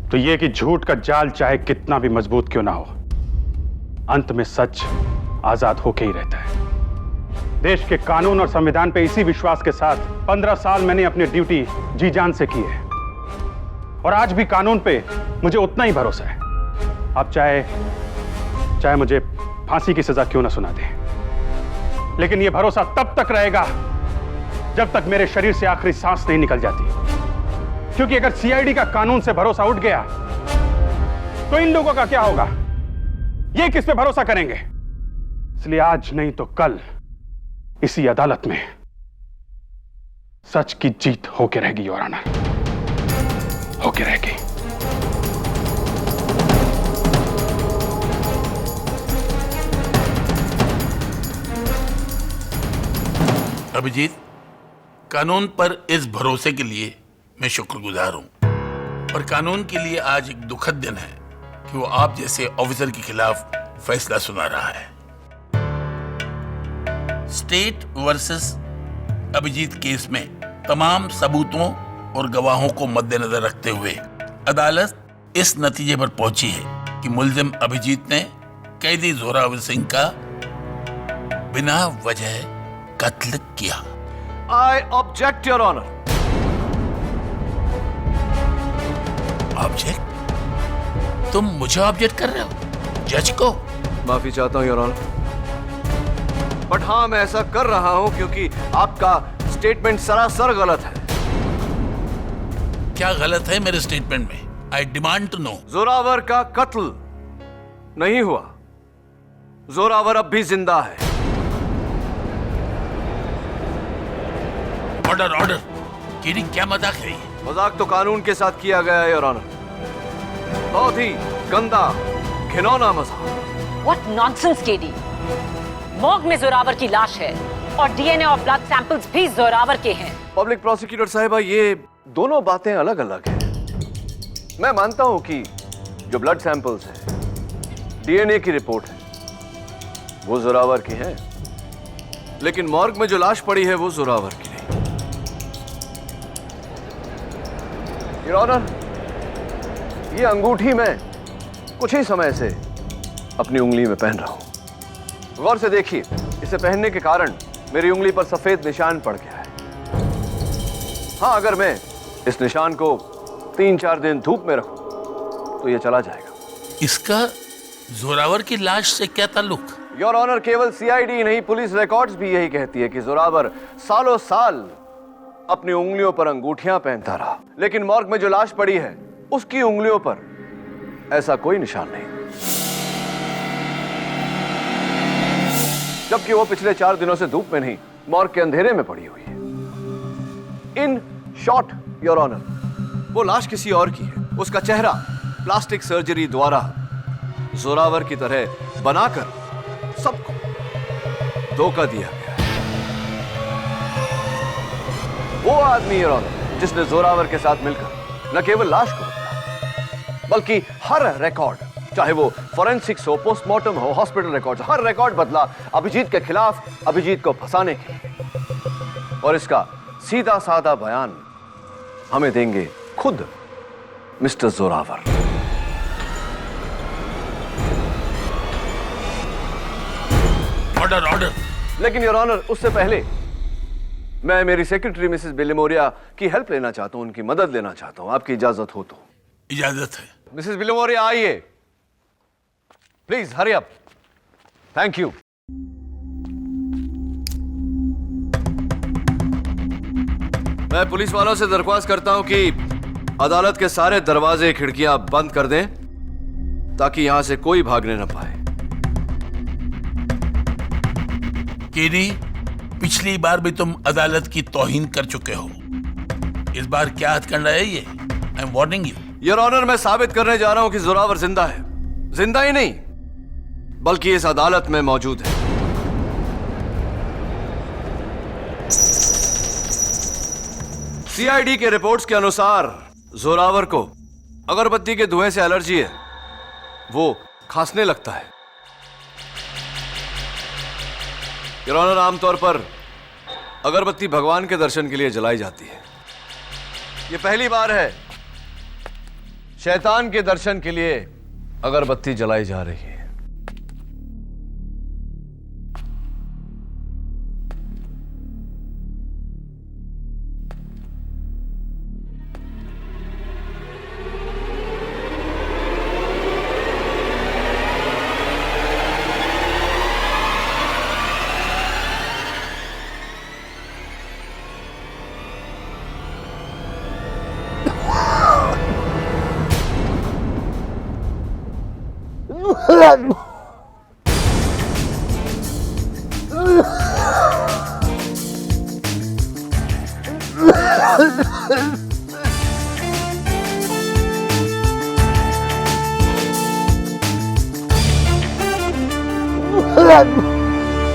तो यह कि झूठ का जाल चाहे कितना भी मजबूत क्यों ना हो, अंत में सच आजाद होके ही रहता है। देश के कानून और संविधान पे इसी विश्वास के साथ 15 साल मैंने अपनी ड्यूटी जी जान से की है, और आज भी कानून पे मुझे उतना ही भरोसा है। आप चाहे मुझे फांसी की सजा क्यों ना सुना दे, लेकिन यह भरोसा तब तक रहेगा जब तक मेरे शरीर से आखिरी सांस नहीं निकल जाती। क्योंकि अगर सीआईडी का कानून से भरोसा उठ गया तो इन लोगों का क्या होगा? ये किस पे भरोसा करेंगे? इसलिए आज नहीं तो कल इसी अदालत में सच की जीत होके रहेगी योर ऑनर, होके रहेगी। अभिजीत, कानून पर इस भरोसे के लिए मैं शुक्रगुजार हूं, और कानून के लिए आज एक दुखद दिन है कि वो आप जैसे ऑफिसर के खिलाफ फैसला सुना रहा है। स्टेट वर्सेस अभिजीत केस में तमाम सबूतों और गवाहों को मद्देनजर रखते हुए अदालत इस नतीजे पर पहुंची है कि मुल्जिम अभिजीत ने कैदी जोरावर सिंह का बिना वजह कत्ल किया। I object your honour. Object? तुम मुझे ऑब्जेक्ट कर रहे हो? जज को? माफी चाहता हूं योर ऑनर, बट हाँ, मैं ऐसा कर रहा हूं क्योंकि आपका स्टेटमेंट सरासर गलत है। क्या गलत है मेरे स्टेटमेंट में? I demand to know. Zoravar का कत्ल नहीं हुआ। जोरावर अब भी जिंदा है। Order, order. केडी, क्या मजाक है ये? मजाक तो कानून के साथ किया गया है योर ऑनर। बहुत ही गंदा, घिनौना मजाक। What nonsense, KD? मॉर्ग में जोरावर की लाश है और डीएनए और ब्लड सैंपल्स भी जोरावर के हैं। पब्लिक प्रोसिक्यूटर साहिबा, ये दोनों बातें अलग अलग हैं। मैं मानता हूं कि जो ब्लड सैंपल्स है, डीएनए की रिपोर्ट है, वो जोरावर की है, लेकिन मॉर्ग में जो लाश पड़ी है वो जोरावर की नहीं। योर ऑनर, ये अंगूठी मैं कुछ ही समय से अपनी उंगली में पहन रहा हूं। गौर से देखिए, इसे पहनने के कारण मेरी उंगली पर सफेद निशान पड़ गया है। हाँ, अगर मैं इस निशान को 3-4 दिन धूप में रखूं तो यह चला जाएगा। इसका जोरावर की लाश से क्या ताल्लुक? योर ऑनर, केवल सीआईडी नहीं, पुलिस रिकॉर्ड्स भी यही कहती है कि जोरावर सालों साल अपनी उंगलियों पर अंगूठियां पहनता रहा, लेकिन मॉर्ग में जो लाश पड़ी है उसकी उंगलियों पर ऐसा कोई निशान नहीं, जबकि वो पिछले 4 दिनों से धूप में नहीं, मॉर्ग के अंधेरे में पड़ी हुई है। इन शॉर्ट योर ऑनर, वो लाश किसी और की है। उसका चेहरा प्लास्टिक सर्जरी द्वारा जोरावर की तरह बनाकर सबको धोखा दिया गया। वो आदमी योर ऑनर जिसने जोरावर के साथ मिलकर न केवल लाश को बदला, बल्कि हर रिकॉर्ड, चाहे वो फॉरेंसिक्स हो, पोस्टमार्टम हो, हॉस्पिटल रिकॉर्ड, हर रिकॉर्ड बदला अभिजीत के खिलाफ, अभिजीत को फंसाने के लिए। और इसका सीधा साधा बयान हमें देंगे खुद मिस्टर जोरावर। Order, order. लेकिन योर ऑनर, उससे पहले मैं मेरी सेक्रेटरी मिसेस बिलिमोरिया की हेल्प लेना चाहता हूं, उनकी मदद लेना चाहता हूं। आपकी इजाजत हो तो? इजाजत है। मिसेस बिलिमोरिया, आइए। Please hurry up. Thank you. मैं पुलिस वालों से दरख्वास्त करता हूं कि अदालत के सारे दरवाजे खिड़कियां बंद कर दें ताकि यहां से कोई भागने न पाए। केडी, पिछली बार भी तुम अदालत की तौहीन कर चुके हो। इस बार क्या हथकंडा है ये? I am warning you. Your honour, मैं साबित करने जा रहा हूं कि जोरावर जिंदा है। जिंदा ही नहीं बल्कि इस अदालत में मौजूद है। सीआईडी के रिपोर्ट्स के अनुसार जोरावर को अगरबत्ती के धुएं से एलर्जी है। वो खांसने लगता है। योर ऑनर, आमतौर पर अगरबत्ती भगवान के दर्शन के लिए जलाई जाती है। ये पहली बार है शैतान के दर्शन के लिए अगरबत्ती जलाई जा रही है।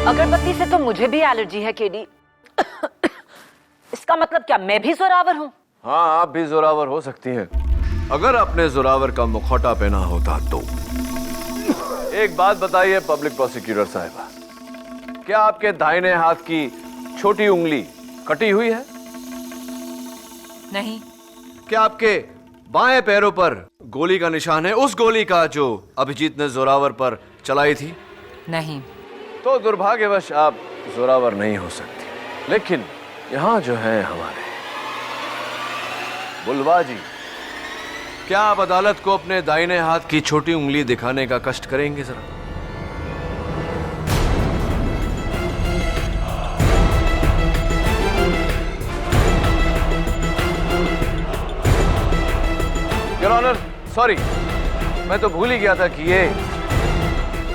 अगरबत्ती से तो मुझे भी एलर्जी है केडी। इसका मतलब क्या मैं भी जोरावर हूँ? हाँ, आप भी जोरावर हो सकती हैं अगर आपने जोरावर का मुखौटा पहना होता तो। एक बात बताइए पब्लिक प्रोसिक्यूटर साहिबा, क्या आपके दाहिने हाथ की छोटी उंगली कटी हुई है? नहीं। क्या आपके बाएं पैरों पर गोली का निशान है, उस गोली का जो अभिजीत ने जोरावर पर चलाई थी? नहीं। तो दुर्भाग्यवश आप जोरावर नहीं हो सकती। लेकिन यहां जो है हमारे बुलवा जी, क्या आप अदालत को अपने दाहिने हाथ की छोटी उंगली दिखाने का कष्ट करेंगे जरा? योर ऑनर, सॉरी, मैं तो भूल ही गया था कि ये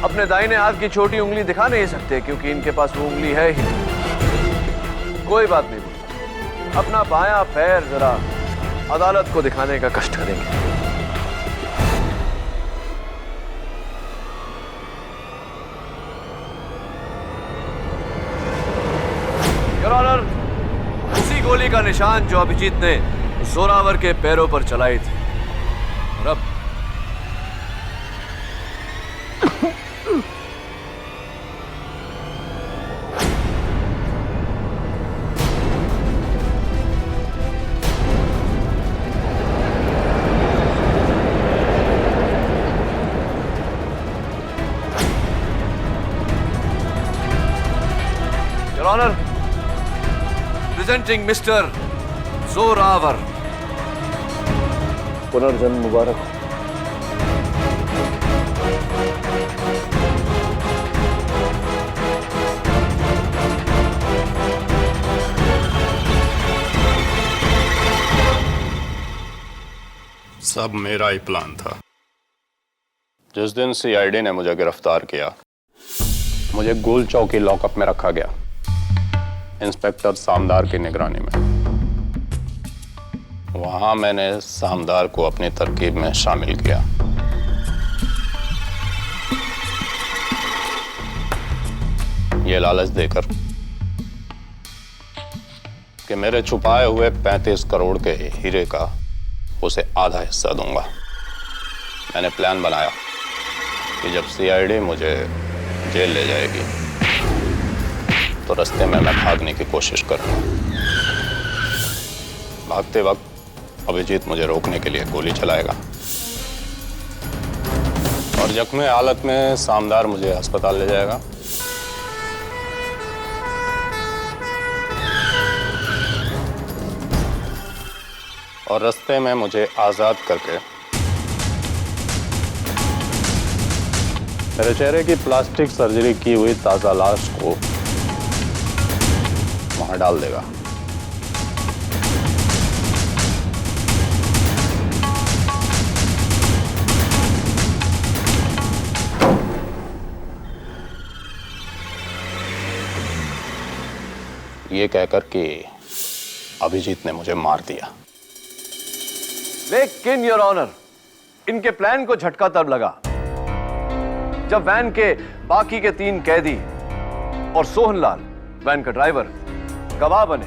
अपने दाहिने हाथ की छोटी उंगली दिखा नहीं सकते क्योंकि इनके पास वो उंगली है ही नहीं। कोई बात नहीं, अपना बायां पैर जरा अदालत को दिखाने का कष्ट करेंगे। योर ऑनर, उसी गोली का निशान जो अभिजीत ने जोरावर के पैरों पर चलाई थी। और अब Your Honor, presenting Mr. Zorawar. पुनर्जन्म मुबारक हो। सब मेरा ही प्लान था। जिस दिन सीआईडी ने मुझे गिरफ्तार किया, मुझे गोल चौकी लॉकअप में रखा गया, इंस्पेक्टर सामदार की निगरानी में। वहां मैंने सामदार को अपनी तरकीब में शामिल किया। ये लालच देकर कि मेरे छुपाए हुए 35 करोड़ के हीरे का उसे आधा हिस्सा दूंगा। मैंने प्लान बनाया कि जब सीआईडी मुझे जेल ले जाएगी तो रास्ते में मैं भागने की कोशिश करूंगा। भागते वक्त अभिजीत मुझे रोकने के लिए गोली चलाएगा और जख्मी हालत में सामदार मुझे अस्पताल ले जाएगा। और रास्ते में मुझे आजाद करके मेरे चेहरे की प्लास्टिक सर्जरी की हुई ताजा लाश को वहां डाल देगा। ये कहकर कि अभिजीत ने मुझे मार दिया। लेकिन योर ऑनर, इनके प्लान को झटका तब लगा जब वैन के बाकी के 3 कैदी और सोहनलाल, वैन का ड्राइवर, गवाह बने।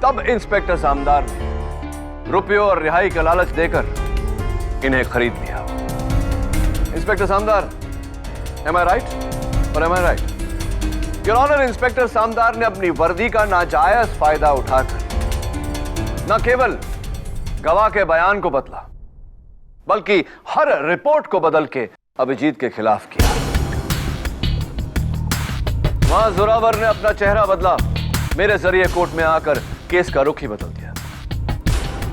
तब इंस्पेक्टर सामदार ने रुपयों और रिहाई का लालच देकर इन्हें खरीद लिया। Inspector Samdar, am I right? और am I right? Your honour, inspector Samdar ने अपनी वर्दी का नाजायज फायदा उठाकर न केवल गवाह के बयान को बदला, बल्कि हर रिपोर्ट को बदल के अभिजीत के खिलाफ किया। वहां जोरावर ने अपना चेहरा बदला, मेरे जरिए कोर्ट में आकर केस का रुख ही बदल दिया।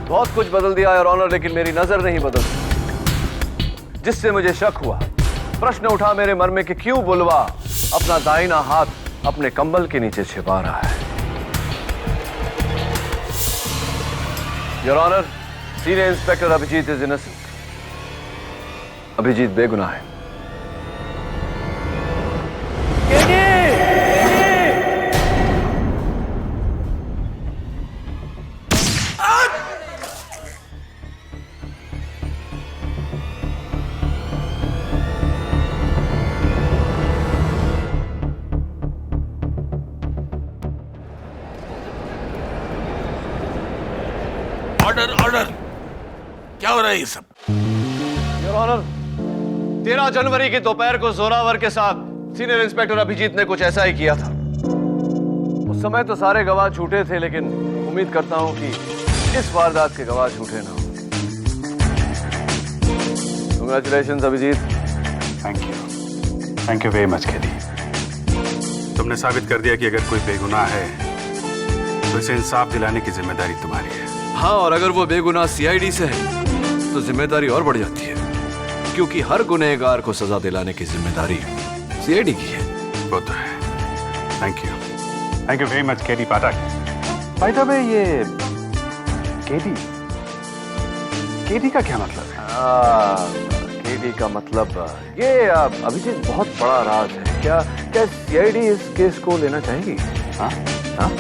बहुत कुछ बदल दिया योर ऑनर, लेकिन मेरी नजर नहीं बदलती, जिससे मुझे शक हुआ। प्रश्न उठा मेरे मन में कि क्यों बुलवा अपना दाहिना हाथ अपने कंबल के नीचे छिपा रहा है। Your honour, senior inspector Abhijeet is innocent. Abhijeet बेगुनाह है। ऑर्डर ऑर्डर, क्या हो रहा है ये सब? योर ऑनर, 13 जनवरी की दोपहर को जोरावर के साथ सीनियर इंस्पेक्टर अभिजीत ने कुछ ऐसा ही किया था। उस समय तो सारे गवाह झूठे थे, लेकिन उम्मीद करता हूं कि इस वारदात के गवाह झूठे ना हो। Congratulations Abhijeet. Thank you very much KD. तुमने साबित कर दिया कि अगर कोई बेगुनाह है तो इसे इंसाफ दिलाने की जिम्मेदारी तुम्हारी है। हाँ, और अगर वो बेगुनाह सीआईडी से है तो जिम्मेदारी और बढ़ जाती है, क्योंकि हर गुनहगार को सजा दिलाने की जिम्मेदारी सीआईडी की है। वो तो है। Thank you very much KD Pathak. By the way, ये केडी का क्या मतलब है? केडी का मतलब ये अभिजीत बहुत बड़ा राज है। क्या सीआईडी इस केस को लेना चाहेगी? हाँ हाँ।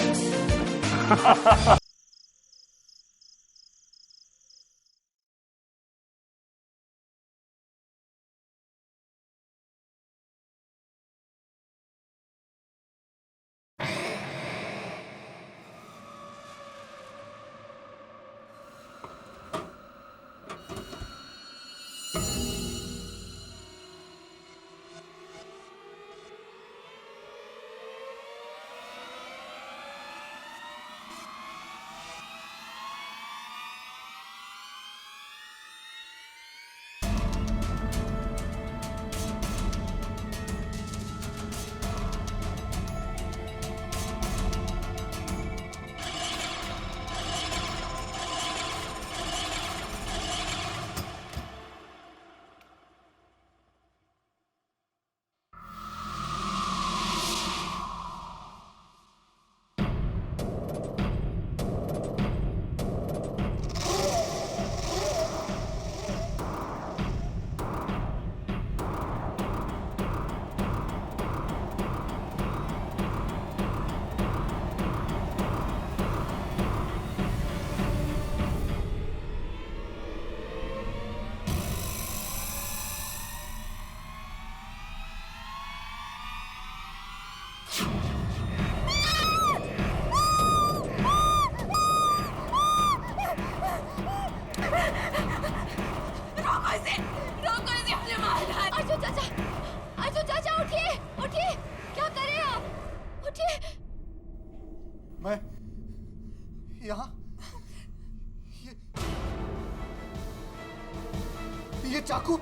मैं यहाँ ये चाकू,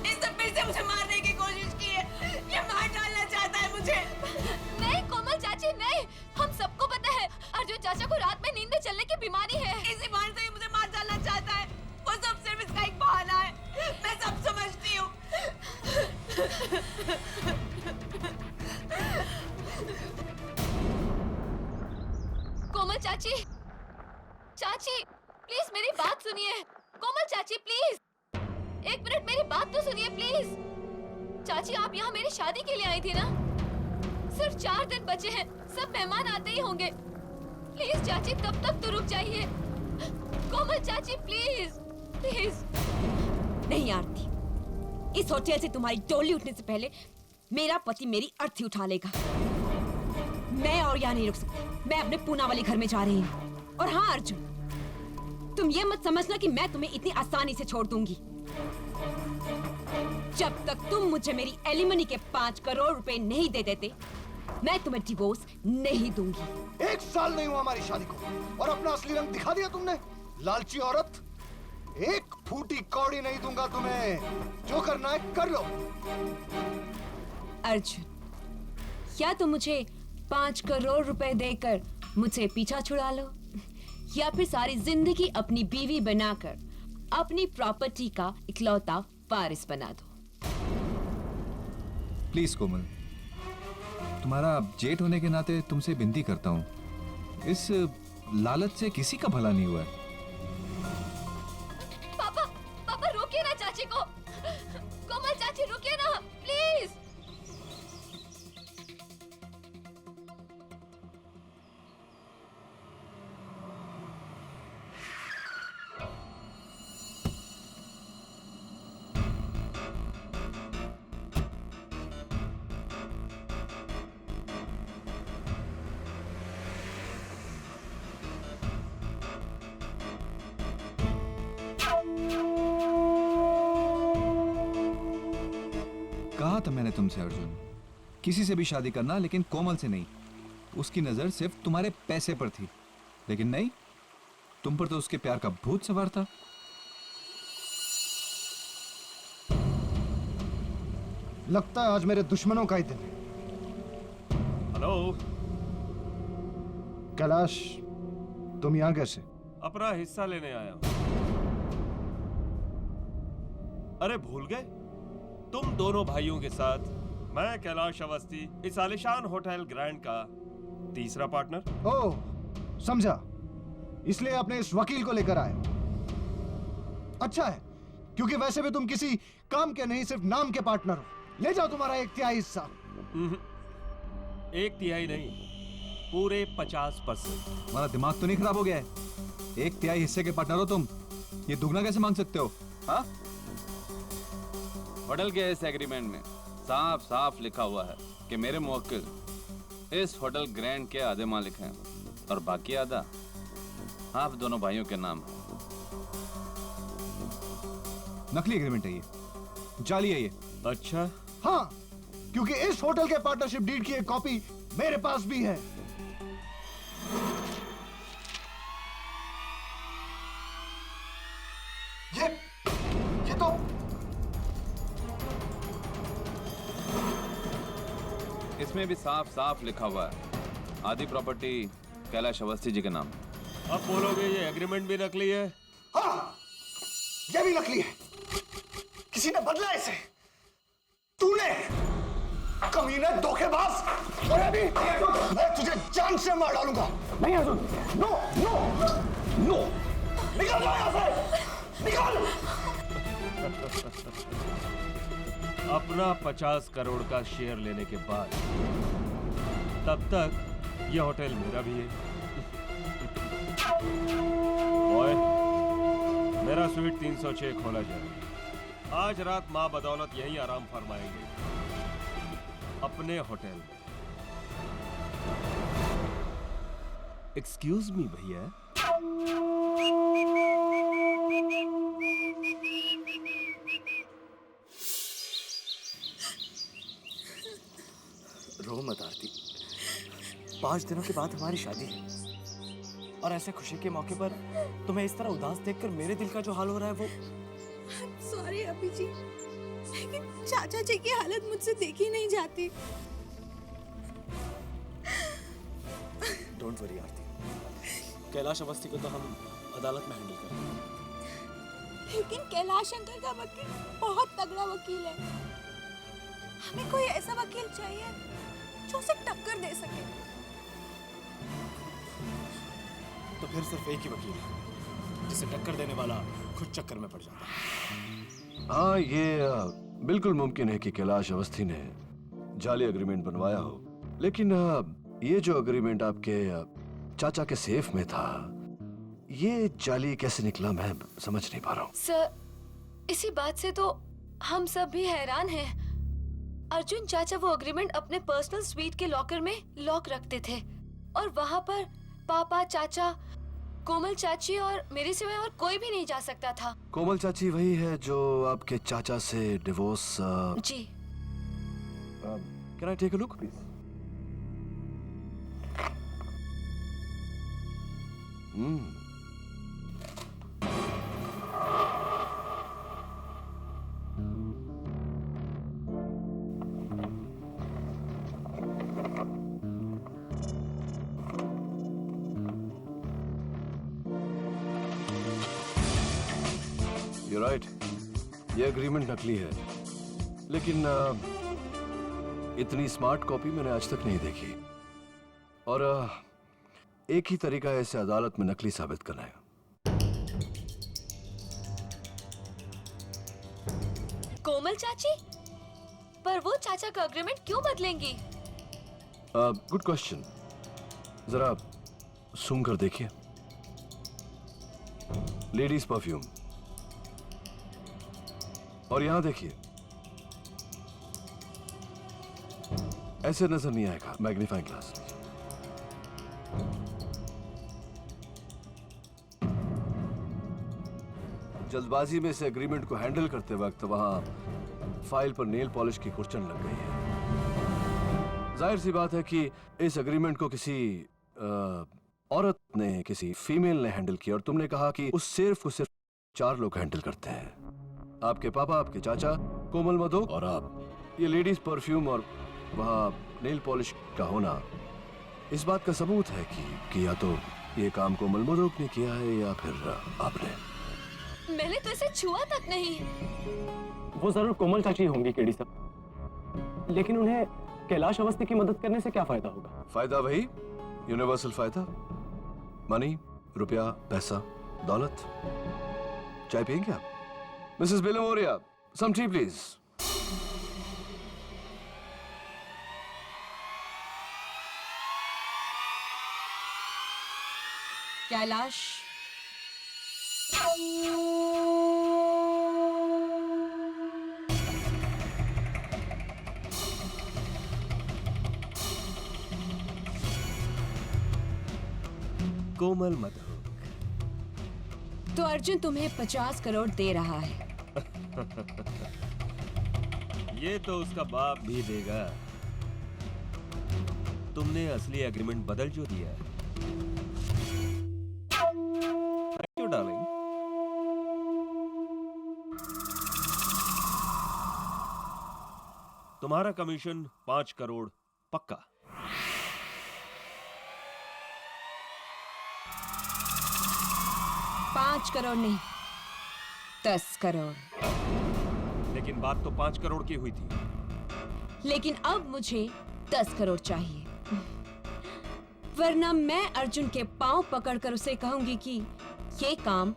इसने फिर से मुझे मारने की कोशिश की है। ये मार डालना चाहता है मुझे। नहीं कोमल चाची नहीं, हम सबको पता है अर्जुन चाचा को रात में नींद में चलने की बीमारी है। इसी बार से मुझे मार डालना चाहता है। वो सब सिर्फ इसका एक बहाना है। मैं सब समझती हूँ। कोमल चाची, चाची प्लीज मेरी बात सुनिए। कोमल चाची प्लीज, एक मिनट मेरी बात तो सुनिए प्लीज। चाची आप यहाँ मेरी शादी के लिए आई थी ना? सिर्फ 4 दिन बचे हैं, सब मेहमान आते ही होंगे। प्लीज चाची तब तक तो रुक जाइए। कोमल चाची प्लीज प्लीज। नहीं आरती, इस होटल से तुम्हारी डोली उठने से पहले मेरा पति मेरी अर्थी उठा लेगा। मैं और यहाँ नहीं रुक सकती, मैं अपने पूना वाले घर में जा रही हूँ। और हाँ अर्जुन, तुम ये मत समझना कि मैं तुम्हें इतनी आसानी से छोड़ दूंगी। जब तक तुम मुझे मेरी एलिमनी के 5 करोड़ रुपए नहीं दे देते, मैं तुम्हें डिवोर्स नहीं दूंगी। 1 साल नहीं हुआ हमारी शादी को और अपना असली रंग दिखा दिया तुमने, लालची औरत। 1 फूटी कौड़ी नहीं दूंगा तुम्हें, जो करना है कर लो। अर्जुन, या तुम मुझे 5 करोड़ रुपए देकर मुझसे पीछा छुड़ा लो, या फिर सारी जिंदगी अपनी बीवी बनाकर अपनी प्रॉपर्टी का इकलौता वारिस बना दो। प्लीज कोमल, तुम्हारा जेठ होने के नाते तुमसे विनती करता हूँ, इस लालच से किसी का भला नहीं हुआ है। पापा, पापा रोकिए ना चाची को। कोमल चाची रुकिए ना प्लीज। कहा था मैंने तुमसे अर्जुन, किसी से भी शादी करना, लेकिन कोमल से नहीं। उसकी नजर सिर्फ तुम्हारे पैसे पर थी, लेकिन नहीं, तुम पर तो उसके प्यार का भूत सवार था। लगता है आज मेरे दुश्मनों का ही दिन है। हेलो कैलाश, तुम यहां कैसे? अपना हिस्सा लेने आया हूं। अरे भूल गए, तुम दोनों भाइयों के साथ मैं कैलाश अवस्थी इस आलिशान होटल ग्रैंड का तीसरा पार्टनर। ओह समझा, इसलिए अपने इस वकील को लेकर आए। अच्छा है, क्योंकि वैसे भी तुम किसी काम के नहीं, सिर्फ नाम के पार्टनर हो। ले जाओ तुम्हारा 1/3 हिस्सा। 1/3 नहीं, पूरे 50%। तुम्हारा दिमाग तो नहीं खराब हो गया है? 1/3 हिस्से के पार्टनर हो तुम, ये दुगना कैसे मांग सकते हो? हाँ, होटल के इस एग्रीमेंट में साफ साफ लिखा हुआ है कि मेरे मुवक्किल इस होटल ग्रैंड के आधे मालिक हैं और बाकी आधा आप दोनों भाइयों के नाम है। नकली एग्रीमेंट है ये, जाली है ये। अच्छा हाँ, क्योंकि इस होटल के पार्टनरशिप डीड की एक कॉपी मेरे पास भी है। ये तो इसमें भी साफ साफ लिखा हुआ है आधी प्रॉपर्टी कैलाश अवस्थी जी के नाम। अब बोलोगे ये एग्रीमेंट भी नकली है? हाँ, ये भी नकली है। किसी ने बदला इसे। तूने, कमीने, धोखेबाज। और अभी मैं तुझे जान से मार डालूंगा। नहीं अर्जुन, नो नो नो, निकल जाओ यहाँ से, निकल। अपना 50 करोड़ का शेयर लेने के बाद तब तक यह होटल मेरा भी है। ओए, मेरा स्वीट 306 खोला जाए। आज रात मां बदौलत यहीं आराम फरमाएंगे अपने होटल में। एक्सक्यूज मी भैया। रो मत आरती, 5 दिनों के बाद हमारी शादी है और ऐसे खुशी के मौके पर तुम्हें इस तरह उदास देखकर मेरे दिल का जो हाल हो रहा है वो। सॉरी अभी जी, लेकिन चाचा जी की हालत मुझसे देखी नहीं जाती। डोंट वरी आरती, कैलाश अवस्थी को तो हम अदालत में हैंडल करेंगे। लेकिन कैलाश अंकल का वकील बहुत तगड़ा वकील है। हमें कोई ऐसा वकील चाहिए जो उसे टक्कर दे सके। तो फिर सिर्फ एक ही वकील है जिसे टक्कर देने वाला खुद चक्कर में पड़ जाता है। हाँ, ये बिल्कुल मुमकिन है कि कैलाश अवस्थी ने जाली एग्रीमेंट बनवाया हो, लेकिन ये जो एग्रीमेंट आपके चाचा के सेफ में था, ये जाली कैसे निकला मैं समझ नहीं पा रहा हूँ। सर, इसी बात से तो हम सब भी हैरान हैं। अर्जुन चाचा वो एग्रीमेंट अपने पर्सनल स्वीट के लॉकर में लॉक रखते थे और वहाँ पर पापा, चाचा, कोमल चाची और मेरे सिवाय और कोई भी नहीं जा सकता था। कोमल चाची वही है जो आपके चाचा से डिवोर्स? जी। Can I take a look please? You're right. ये एग्रीमेंट नकली है, लेकिन इतनी स्मार्ट कॉपी मैंने आज तक नहीं देखी। और एक ही तरीका है इसे अदालत में नकली साबित करना है। कोमल चाची? पर वो चाचा का एग्रीमेंट क्यों बदलेंगी? Good question. जरा सूंघ कर देखिए। Ladies perfume. और यहां देखिए, ऐसे नजर नहीं आएगा। Magnifying glass. जल्दबाजी में इस एग्रीमेंट को हैंडल करते वक्त वहां फाइल पर नेल पॉलिश की कुर्चन लग गई है। जाहिर सी बात है कि इस एग्रीमेंट को किसी औरत ने, किसी फीमेल ने हैंडल किया, और तुमने कहा कि उस सेफ को सिर्फ 4 लोग हैंडल करते हैं। आपके पापा, आपके चाचा, कोमल मधोक और आप। ये लेडीज परफ्यूम और वहाँ नेल पॉलिश का होना इस बात का सबूत है कि या तो ये काम कोमल मधोक ने किया है या फिर आपने। मैंने तो इसे छुआ तक नहीं। वो जरूर कोमल चाची होंगी केडी साहब, लेकिन उन्हें कैलाश अवस्थी की मदद करने से क्या फायदा होगा? फायदा वही यूनिवर्सल फायदा, मनी, रुपया, पैसा, दौलत। चाय पियेंगे आप? Mrs Bilimoria, some tea please. Kailash, Komal Madhuk. तो अर्जुन तुम्हें 50 करोड़ दे रहा है। ये तो उसका बाप भी देगा। तुमने असली एग्रीमेंट बदल जो दिया है। Thank you darling. तुम्हारा कमीशन 5 करोड़ पक्का। $5 करोड़ नहीं, 10 करोड़। लेकिन बात तो 5 करोड़ की हुई थी। लेकिन अब मुझे 10 करोड़ चाहिए, वरना मैं अर्जुन के पांव पकड़कर उसे कहूंगी कि ये काम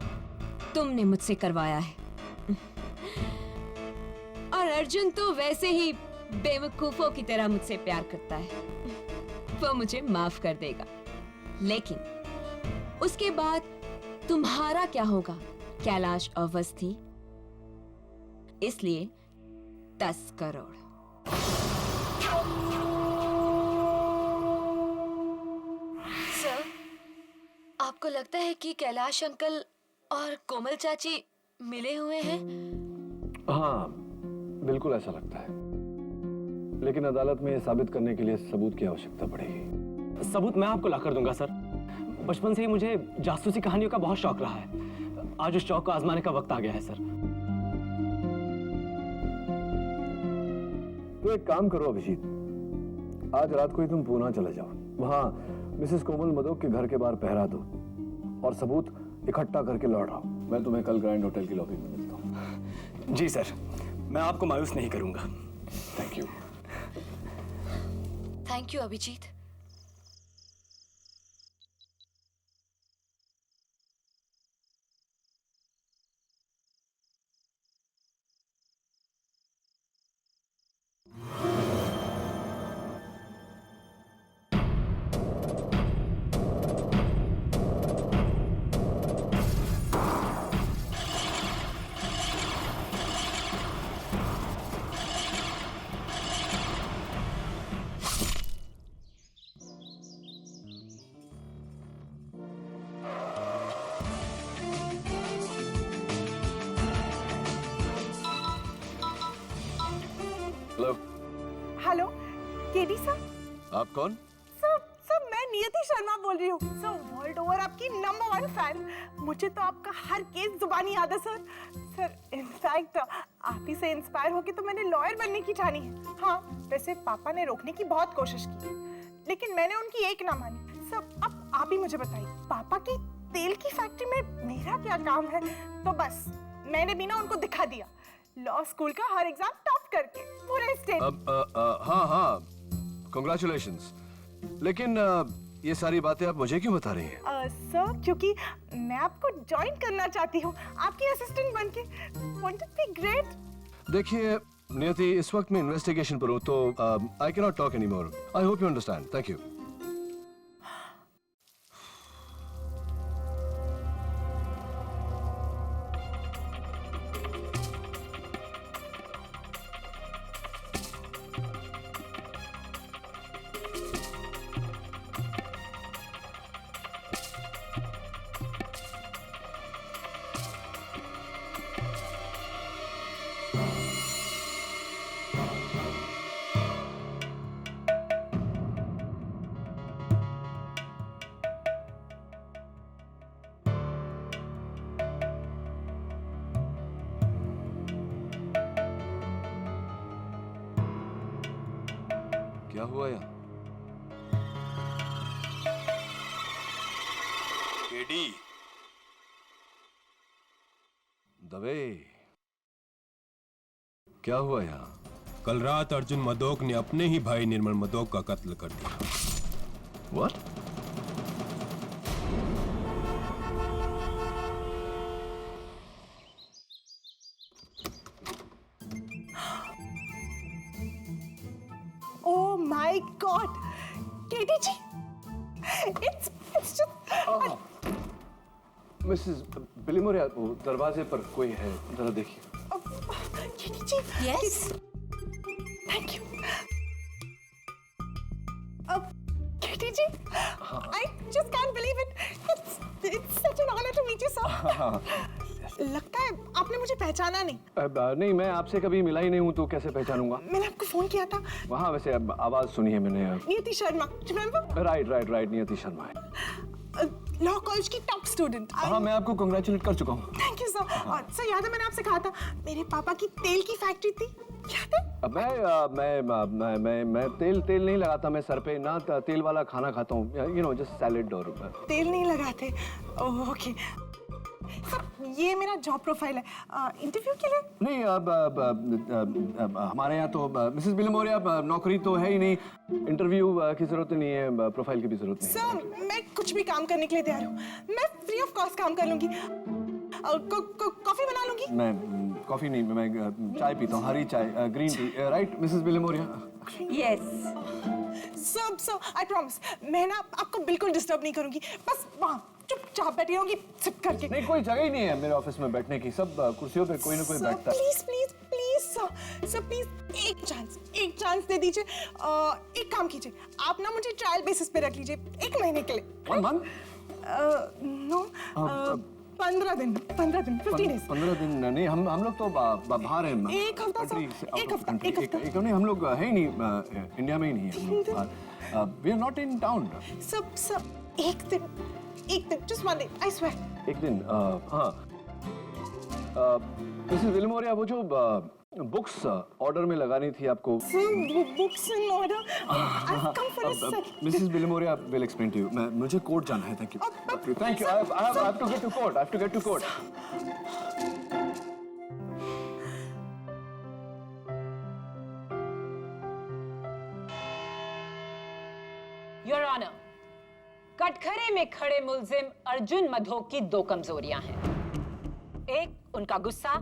तुमने मुझसे करवाया है। और अर्जुन तो वैसे ही बेवकूफों की तरह मुझसे प्यार करता है, वो मुझे माफ कर देगा। लेकिन उसके बाद तुम्हारा क्या होगा कैलाश अवस्थी? इसलिए 10 करोड़। सर, आपको लगता है कि कैलाश अंकल और कोमल चाची मिले हुए हैं? हाँ, बिल्कुल ऐसा लगता है, लेकिन अदालत में साबित करने के लिए सबूत की आवश्यकता पड़ेगी। सबूत मैं आपको लाकर दूंगा सर। बचपन से ही मुझे जासूसी कहानियों का बहुत शौक रहा है। आज उस शौक को आजमाने का वक्त आ गया है सर। तो एक काम करो अभिजीत, आज रात को ही तुम पूना चले जाओ, वहां मिसेस कोमल मधोक के घर के बाहर पहरा दो और सबूत इकट्ठा करके लौट आओ। मैं तुम्हें कल ग्रैंड होटल की लॉबी में मिलता हूँ। जी सर, मैं आपको मायूस नहीं करूंगा। Thank you. Thank you Abhijeet. Hello. Hello KD sir. आप कौन? सर मैं नियति शर्मा बोल रही हूँ। सर वर्ल्ड ओवर आपकी नंबर 1 फैन। मुझे तो आपका हर केस जुबानी याद है सर। सर इनफैक्ट आप ही से इंस्पायर होके तो मैंने लॉयर बनने की ठानी है। हाँ वैसे पापा ने रोकने की बहुत कोशिश की लेकिन मैंने उनकी एक ना मानी। सर अब आप ही मुझे बताइए पापा की तेल की फैक्ट्री में मेरा क्या काम है? तो बस मैंने भी ना उनको दिखा दिया लॉ स्कूल का हर एग्जाम टॉप करके पूरे स्टेट। हाँ कांग्रेचुलेशंस। लेकिन ये सारी बातें आप मुझे क्यों बता रही हैं? सर क्योंकि मैं आपको ज्वाइन करना चाहती हूँ आपकी असिस्टेंट बनके। Won't it be great? देखिए नियति, इस वक्त मैं इन्वेस्टिगेशन पर हूँ तो I can not talk anymore. I hope you understand. Thank you. क्या हुआ यहाँ? केडी दबे, क्या हुआ यहाँ? कल रात अर्जुन मदोक ने अपने ही भाई निर्मल मदोक का कत्ल कर दिया। What? Oh my God, KD ji, it's just. Mrs Bilimoria, दरवाजे पर कोई है, जरा देखिए। KD ji, Yes? thank you. KD ji, I just can't believe it. It's such an honor to meet you, sir. लगता है आपने मुझे पहचाना नहीं। नहीं, मैं आपसे कभी मिला ही नहीं हूँ तो कैसे पहचानूंगा? मैंने आपको फोन किया था। वहाँ वैसे आवाज सुनी है मैंने। नियति शर्मा, remember? राइट, नियति शर्मा है। लॉ कॉलेज की टॉप स्टूडेंट। हाँ, मैं आपको कांग्रेचुलेट कर चुका हूँ। Thank you sir. और सर याद है मैंने आपसे कहा था मेरे पापा की तेल की फैक्ट्री थी, याद है? मैं तेल नहीं लगाता मैं सर पे ना, तेल वाला खाना खाता हूँ, यू नो जस्ट सैलेड और। तेल नहीं लगाते? ओके सर, ये मेरा जॉब प्रोफाइल है इंटरव्यू के लिए। नहीं, अब हमारे यहाँ तो मिसेस बिलिमोरिया नौकरी तो है ही नहीं, इंटरव्यू की जरूरत नहीं है, प्रोफाइल की भी जरूरत नहीं। सर मैं कुछ भी काम करने के लिए तैयार हूँ। मैं फ्री ऑफ कॉस्ट काम कर लूंगी। कॉफी बना लूंगी। मैं कॉफी नहीं, मैं चाय पीता हूँ, हरी चाय, green tea. Right Mrs Bilimoria? Yes sir, I promise मैं ना आपको बिल्कुल डिस्टर्ब नहीं करूंगी। बस वहाँ चुपचाप बैठी रहूंगी सिप करके। नहीं, कोई जगह ही नहीं है मेरे ऑफिस में बैठने की, सब कुर्सियों पे कोई ना कोई बैठता है। प्लीज सर प्लीज एक चांस दे दीजिए। एक काम कीजिए, आप ना मुझे ट्रायल बेसिस पे रख लीजिए 1 महीने के लिए। 1 month? नो 15 दिन 15 days। 15 दिन नहीं, हम लोग तो बाहर हैं। एक हफ्ता नहीं, हम लोग है ही नहीं, इंडिया में ही नहीं है। We are not in town. सब एक दिन just one day, I swear। एक दिन, हाँ। मिसेस बिलिमोरिया, वो जो बुक्स ऑर्डर में लगानी थी आपको। Books in order? I've come for a second। Mrs Bilimoria will explain to you। मुझे कोर्ट जाना है। Thank you. I have to get to court। में खड़े मुल्जिम अर्जुन मधोक की दो कमजोरियां हैं। एक उनका गुस्सा,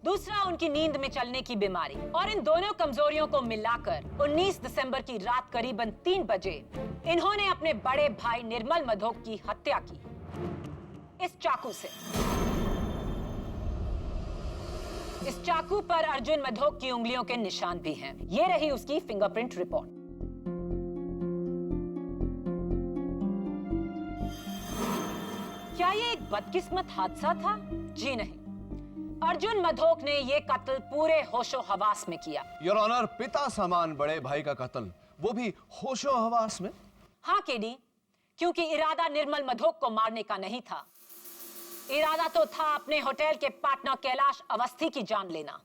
दूसरा उनकी नींद में चलने की बीमारी। और इन दोनों कमजोरियों को मिलाकर 19 दिसंबर की रात करीबन 3 बजे इन्होंने अपने बड़े भाई निर्मल मधोक की हत्या की, इस चाकू से। इस चाकू पर अर्जुन मधोक की उंगलियों के निशान भी हैं। ये रही उसकी फिंगरप्रिंट रिपोर्ट। क्या ये एक बदकिस्मत हादसा था? जी नहीं, अर्जुन मधोक ने ये कत्ल पूरे होशो हवास में किया। योर ऑनर, पिता समान बड़े भाई का कत्ल, वो भी होशो हवास में। हाँ केडी, क्योंकि इरादा निर्मल मधोक को मारने का नहीं था। इरादा तो था अपने होटल के पार्टनर कैलाश अवस्थी की जान लेना।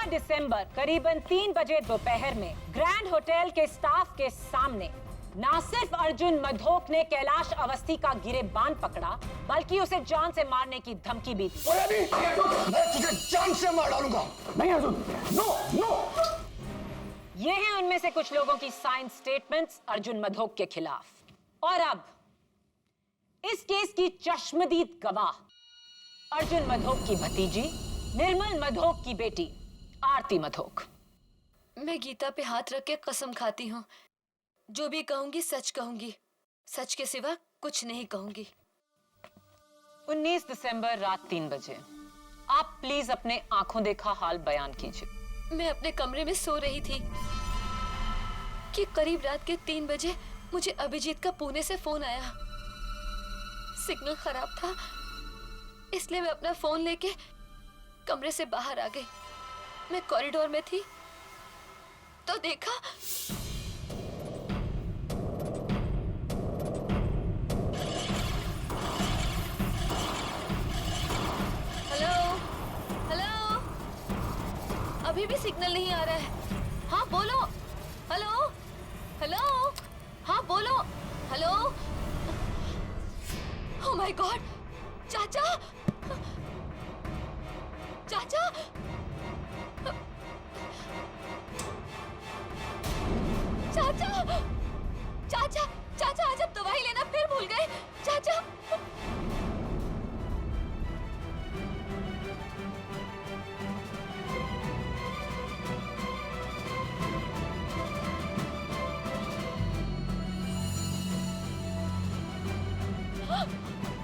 दिसंबर करीबन 3 बजे दोपहर में ग्रैंड होटल के स्टाफ के सामने ना सिर्फ अर्जुन मधोक ने कैलाश अवस्थी का गिरेबान पकड़ा, बल्कि उसे जान से मारने की धमकी भी दी। मैं तुझे जान से मार डालूंगा। नहीं अर्जुन, नो नो। ये हैं उनमें से कुछ लोगों की साइन स्टेटमेंट्स अर्जुन मधोक के खिलाफ। और अब इस केस की चश्मदीद गवाह अर्जुन मधोक की भतीजी निर्मल मधोक की बेटी आरती मधोक। मैं गीता पे हाथ रख के कसम खाती हूँ, जो भी कहूंगी सच कहूंगी, सच के सिवा कुछ नहीं कहूंगी। 19 दिसंबर रात 3 बजे आप प्लीज अपने आंखों देखा हाल बयान कीजिए। मैं अपने कमरे में सो रही थी कि करीब रात के 3 बजे मुझे अभिजीत का पुणे से फोन आया। सिग्नल खराब था, इसलिए मैं अपना फोन लेके कमरे से बाहर आ गई। मैं कॉरिडोर में थी तो देखा हेलो हेलो, अभी भी सिग्नल नहीं आ रहा है। हाँ बोलो, हेलो हेलो, हाँ बोलो, हेलो। ओह माय गॉड, चाचा चाचा चाचा चाचा चाचा, आज आप दवाई लेना फिर भूल गए। चाचा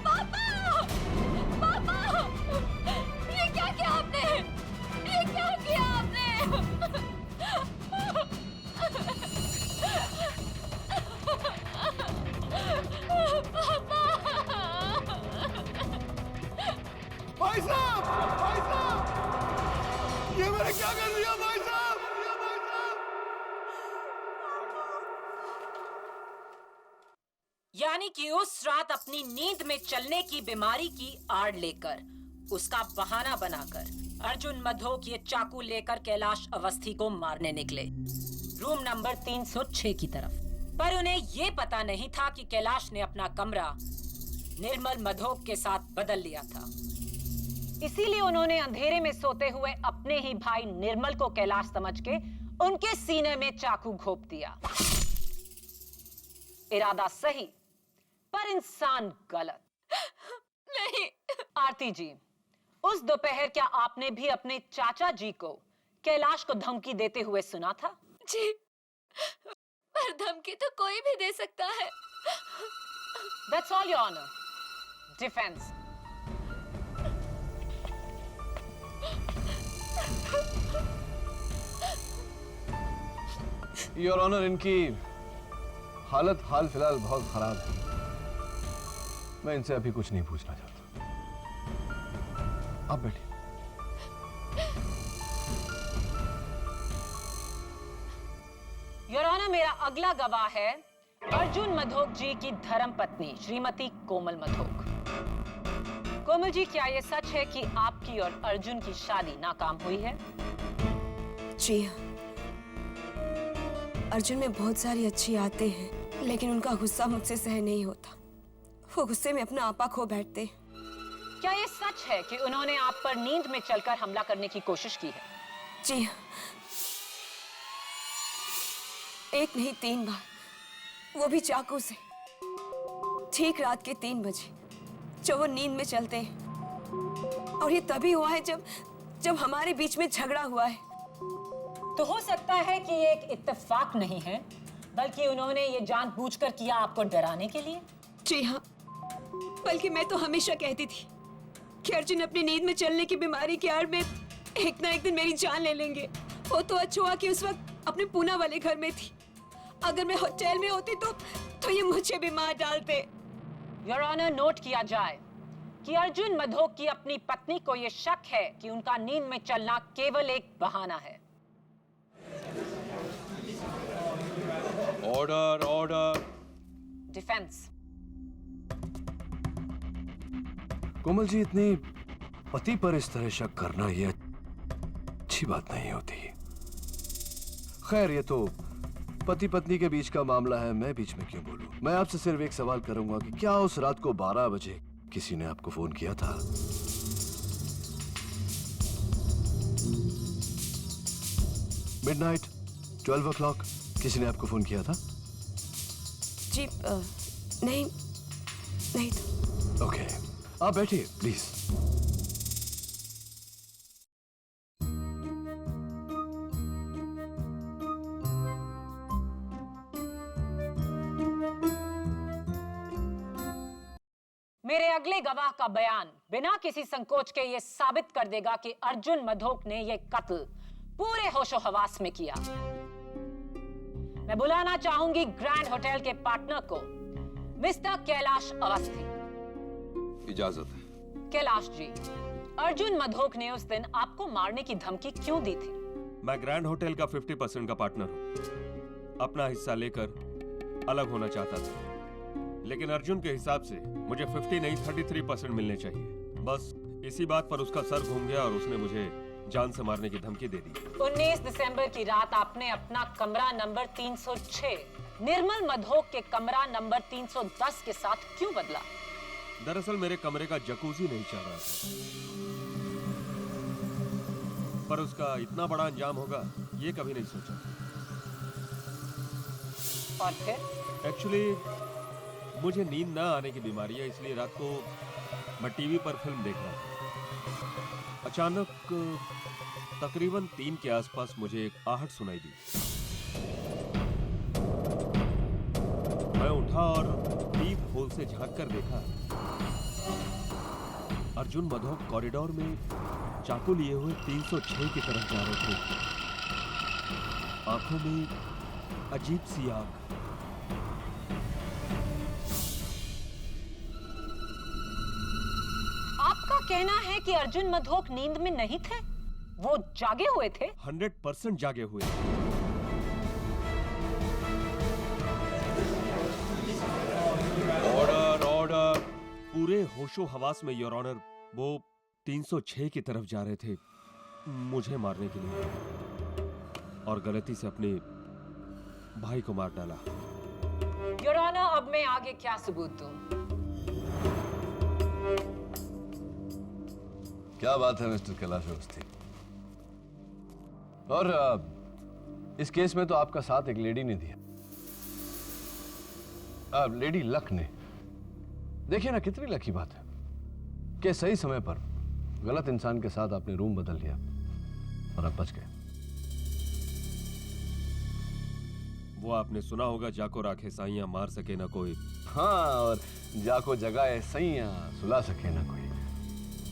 पापा पापा, ये क्या किया आपने? ये क्या किया आपने? भाई साहब, ये मैंने क्या कर दिया भाई साहब? यानी कि उस रात अपनी नींद में चलने की बीमारी की आड़ लेकर, उसका बहाना बनाकर अर्जुन मधोक ये चाकू लेकर कैलाश अवस्थी को मारने निकले, रूम नंबर 306 की तरफ। पर उन्हें ये पता नहीं था कि कैलाश ने अपना कमरा निर्मल मधोक के साथ बदल लिया था। इसीलिए उन्होंने अंधेरे में सोते हुए अपने ही भाई निर्मल को कैलाश समझ के उनके सीने में चाकू घोंप दिया। इरादा सही, पर इंसान गलत। नहीं। आरती जी, उस दोपहर क्या आपने भी अपने चाचा जी को कैलाश को धमकी देते हुए सुना था? जी, पर धमकी तो कोई भी दे सकता है। That's all, Your Honor. Defense. Your honour, इनकी हालत हाल फिलहाल बहुत खराब है। मैं इनसे अभी कुछ नहीं पूछना चाहता। आप बैठिए। योर ऑनर, मेरा अगला गवाह है अर्जुन मधोक जी की धर्मपत्नी श्रीमती कोमल मधोक। कोमल जी, क्या ये सच है कि आपकी और अर्जुन की शादी नाकाम हुई है? जी हाँ, अर्जुन में बहुत सारी अच्छी आदतें हैं, लेकिन उनका गुस्सा मुझसे सहन नहीं होता। वो गुस्से में अपना आपा खो बैठते। क्या ये सच है कि उन्होंने आप पर नींद में चलकर हमला करने की कोशिश की है? जी हाँ। एक नहीं 3 बार, वो भी चाकू से, ठीक रात के 3 बजे जब वो नींद में चलते हैं। और ये तभी हुआ है जब हमारे बीच में झगड़ा हुआ है। तो हो सकता है कि ये एक इत्तेफाक नहीं है, बल्कि उन्होंने ये जानबूझकर किया आपको डराने के लिए। जी हाँ, बल्कि मैं तो हमेशा कहती थी कि अर्जुन अपनी नींद में चलने की बीमारी की आड़ में एक ना एक दिन मेरी जान ले लेंगे। वो तो अच्छा हुआ कि उस वक्त अपने पूना वाले घर में थी। अगर मैं होटल में होती तो ये मुझे भी मार डालते। योर ऑनर, नोट किया जाए कि अर्जुन मधोक की अपनी पत्नी को यह शक है कि उनका नींद में चलना केवल एक बहाना है। Order order. Defence. Komal ji, इतनी पति पर इस तरह शक करना ये अच्छी बात नहीं होती। खैर, ये तो पति पत्नी के बीच का मामला है, मैं बीच में क्यों बोलूं। मैं आपसे सिर्फ एक सवाल करूंगा कि क्या उस रात को 12 बजे किसी ने आपको फोन किया था? मिडनाइट 12 o'clock किसी ने आपको फोन किया था? जी नहीं तो। ओके, आप बैठिए प्लीज। मेरे अगले गवाह का बयान बिना किसी संकोच के यह साबित कर देगा कि अर्जुन मधोक ने यह कत्ल पूरे होशो हवास में किया। मैं बुलाना चाहूंगी ग्रैंड होटल के पार्टनर को, मिस्टर कैलाश अवस्थी। इजाजत है। कैलाश जी, अर्जुन मधोक ने उस दिन आपको मारने की धमकी क्यों दी थी? मैं ग्रैंड होटल का 50% का पार्टनर हूँ। अपना हिस्सा लेकर अलग होना चाहता था, लेकिन अर्जुन के हिसाब से मुझे 50 नहीं 33% मिलने चाहिए। बस इसी बात पर उसका सर घूम गया और उसने मुझे जान से मारने की धमकी दे दी। 19 दिसंबर की रात आपने अपना कमरा नंबर 306 निर्मल मधोक के कमरा नंबर 310 के साथ क्यों बदला? दरअसल मेरे कमरे का जकूजी नहीं चल रहा था, पर उसका इतना बड़ा अंजाम होगा ये कभी नहीं सोचा। और फिर? एक्चुअली मुझे नींद ना आने की बीमारी है, इसलिए रात को मैं टीवी पर फिल्म देख रहा था। अचानक तकरीबन 3 के आसपास मुझे एक आहट सुनाई दी। मैं उठा और पीप होल से झांक कर देखा। अर्जुन मधोक कॉरिडोर में चाकू लिए हुए 306 की तरफ जा रहे थे। आंखों में अजीब सी आग। आपका कहना है कि अर्जुन मधोक नींद में नहीं थे, वो जागे हुए थे? 100% जागे हुए। Order order. पूरे होशो हवास में योर ऑनर, वो 306 की तरफ जा रहे थे मुझे मारने के लिए, और गलती से अपने भाई को मार डाला। योर ऑनर, अब मैं आगे क्या सबूत दूं? क्या बात है मिस्टर कैलाश अवस्थी। और इस केस में तो आपका साथ एक लेडी ने दिया, लेडी लक ने। देखिए ना, कितनी लकी बात है कि सही समय पर गलत इंसान के साथ आपने रूम बदल लिया और आप बच गए। वो आपने सुना होगा, जाको राखे साइयां मार सके ना कोई। हाँ, और जाको जगाए सैयां सुला सके ना कोई।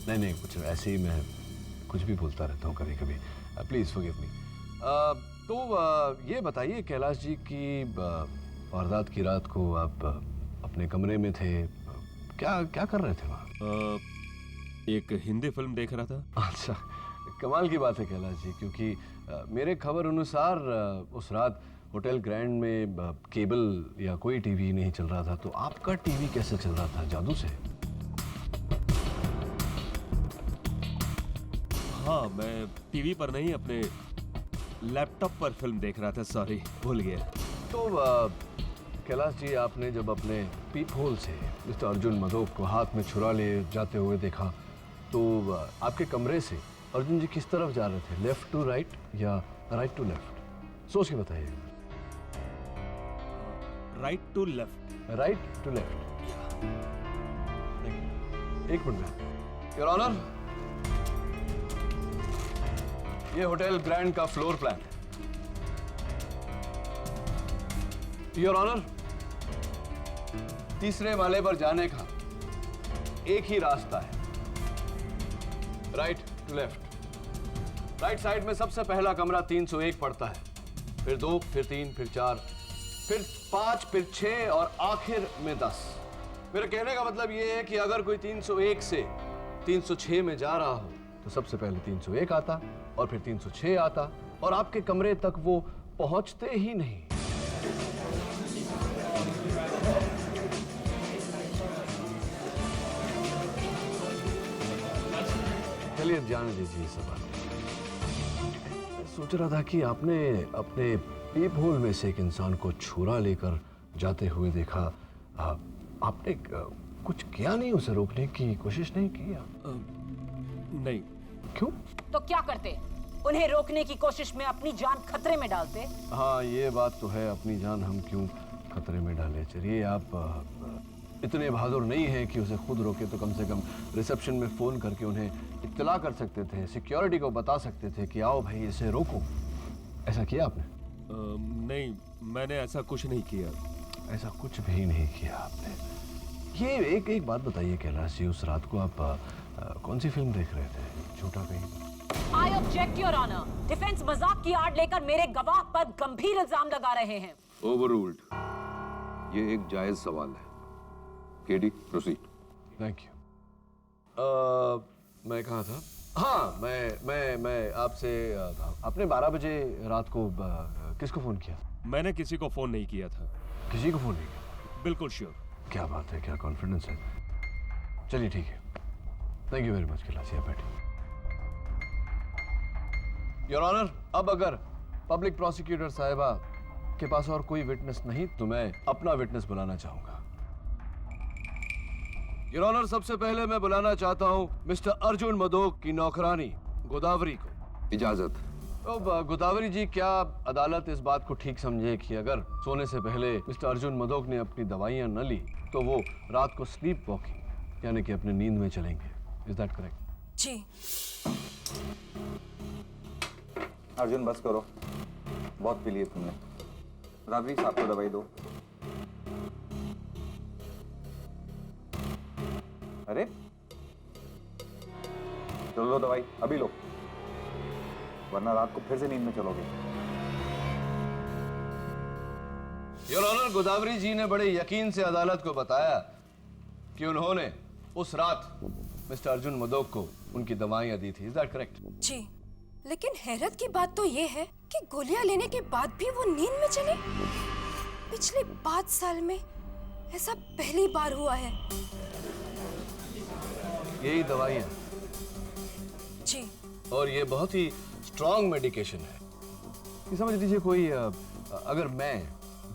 नहीं, कुछ ऐसे ही मैं कुछ भी बोलता रहता हूँ कभी कभी। Please forgive me. तो ये बताइए कैलाश जी की वारदात की रात को आप अपने कमरे में थे, क्या कर रहे थे वहाँ? एक हिंदी फिल्म देख रहा था। अच्छा, कमाल की बात है कैलाश जी, क्योंकि मेरे खबर अनुसार उस रात होटल ग्रैंड में केबल या कोई टीवी नहीं चल रहा था, तो आपका टीवी कैसे चल रहा था? जादू से? हाँ, मैं टीवी पर नहीं, अपने लैपटॉप पर फिल्म देख रहा था। सॉरी, भूल गया। तो कैलाश जी, आपने जब अपने पीप होल से मिस्टर अर्जुन मधोक को हाथ में छुरा ले जाते हुए देखा, तो आपके कमरे से अर्जुन जी किस तरफ जा रहे थे? लेफ्ट टू राइट या राइट टू लेफ्ट? सोच के बताइए। Right to left. Right to left. एक मिनट योर ऑनर, ये होटल ग्रैंड का फ्लोर प्लान है। योर ऑनर, तीसरे माले पर जाने का एक ही रास्ता है, right to left. Right side में सबसे पहला कमरा 301 पड़ता है, फिर 2, फिर 3, फिर 4, फिर 5, फिर 6 और आखिर में 10। मेरे कहने का मतलब यह है कि अगर कोई 301 से 306 में जा रहा हो तो सबसे पहले 301 आता और फिर 306 आता और आपके कमरे तक वो पहुंचते ही नहीं। चलिए जाने दीजिए सब बात। सोच रहा था कि आपने अपने पीप होल में से एक इंसान को छुरा लेकर जाते हुए देखा, आपने कुछ किया नहीं, उसे रोकने की कोशिश नहीं की? नहीं। क्यों? तो क्या करते? उन्हें रोकने की कोशिश में अपनी जान खतरे में डालते? हाँ, ये बात तो है, अपनी जान हम क्यों खतरे में डालें। चलिए, आप इतने बहादुर नहीं हैं कि उसे खुद रोके, तो कम से कम रिसेप्शन में फोन करके उन्हें इत्तला कर सकते थे, सिक्योरिटी को बता सकते थे कि आओ भाई इसे रोको। ऐसा किया आपने? नहीं, मैंने ऐसा कुछ नहीं किया। ऐसा कुछ भी नहीं किया आपने? ये एक बात बताइए कैलाश जी, उस रात को आप कौन सी फिल्म देख रहे थे? झूठा कहीं? I object your honour. Defence मजाक की आड़ लेकर मेरे गवाह पर गंभीर इल्जाम लगा रहे हैं। ओवररूल्ड। ये एक जायज सवाल है। KD, proceed. Thank you. मैं कहाँ था? हाँ, मैं आपसे आपने 12 बजे रात को किसको फोन किया? मैंने किसी को फोन नहीं किया था। किसी को फोन नहीं किया? बिल्कुल श्योर। क्या बात है, क्या कॉन्फिडेंस है। चलिए ठीक है, thank you very much Kailash, आप बैठिए। योर ऑनर, अब अगर पब्लिक प्रोसिक्यूटर साहिबा के पास और कोई विटनेस नहीं तो मैं अपना विटनेस बुलाना चाहूंगा। योर ऑनर, सबसे पहले मैं बुलाना चाहता हूं मिस्टर अर्जुन मदोक की नौकरानी गोदावरी को। इजाजत। तो गोदावरी जी, क्या अदालत इस बात को ठीक समझे कि अगर सोने से पहले मिस्टर अर्जुन मदोक ने अपनी दवाइयां न ली तो वो रात को स्लीप वॉकिंग यानी कि अपने नींद में चलेंगे? Is that correct? जी। अर्जुन बस करो, बहुत पी लिए तुमने। राबरी साहब को दवाई दो। अरे चलो लो दवाई, अभी लो, वरना रात को फिर से नींद में चलोगे। योर ऑनर, गोदावरी जी ने बड़े यकीन से अदालत को बताया कि उन्होंने उस रात मिस्टर अर्जुन मदोक को उनकी दवाइयां दी थी। Is that correct? जी, लेकिन हैरत की बात तो ये है कि गोलियां लेने के बाद भी वो नींद में चले। पिछले 5 साल में ऐसा पहली बार हुआ है। यही दवाइयां? जी। और ये बहुत ही स्ट्रॉन्ग मेडिकेशन है। ये समझ लीजिए कोई अगर मैं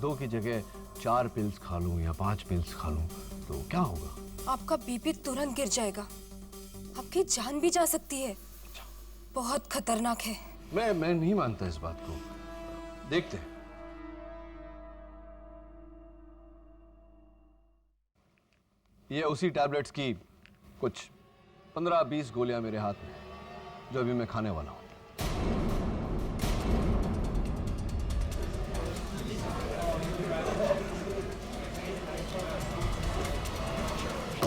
2 की जगह 4 पिल्स खा लूं या 5 पिल्स खा लूं तो क्या होगा? आपका बीपी तुरंत गिर जाएगा, आपकी जान भी जा सकती है। बहुत खतरनाक है। मैं नहीं मानता इस बात को। देखते हैं। ये उसी टैबलेट्स की कुछ 15-20 गोलियां मेरे हाथ में है जो अभी मैं खाने वाला हूं।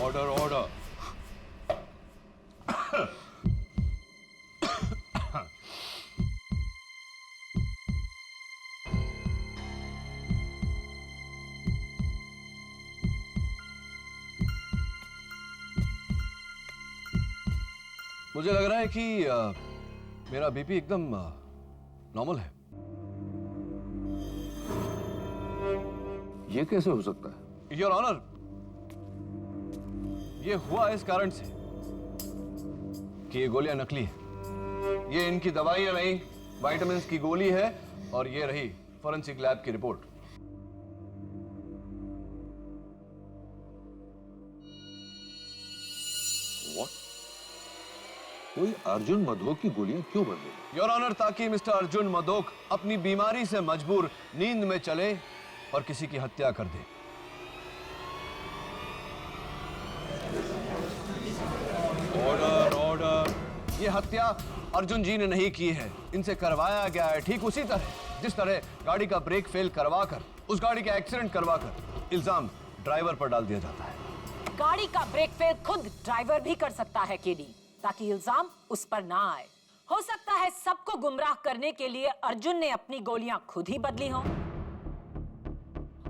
Order order. मुझे लग रहा है कि मेरा बीपी एकदम नॉर्मल है। ये कैसे हो सकता है? योर ऑनर, ये हुआ इस कारण से कि ये गोलियां नकली है। ये इनकी दवाइयां नहीं, विटामिन्स की गोली है और ये रही फोरेंसिक लैब की रिपोर्ट। कोई अर्जुन मदोक की गोलियां क्यों बदलेगा? योर ऑनर, ताकि मिस्टर अर्जुन मदोक अपनी बीमारी से मजबूर नींद में चले और किसी की हत्या कर दे। Order order. ये हत्या अर्जुन जी ने नहीं की है, इनसे करवाया गया है, ठीक उसी तरह जिस तरह गाड़ी का ब्रेक फेल करवाकर, उस गाड़ी का एक्सीडेंट करवाकर इल्जाम ड्राइवर पर डाल दिया जाता है। गाड़ी का ब्रेक फेल खुद ड्राइवर भी कर सकता है केडी, ताकि इल्जाम उस पर ना आए। हो सकता है सबको गुमराह करने के लिए अर्जुन ने अपनी गोलियां खुद ही बदली हो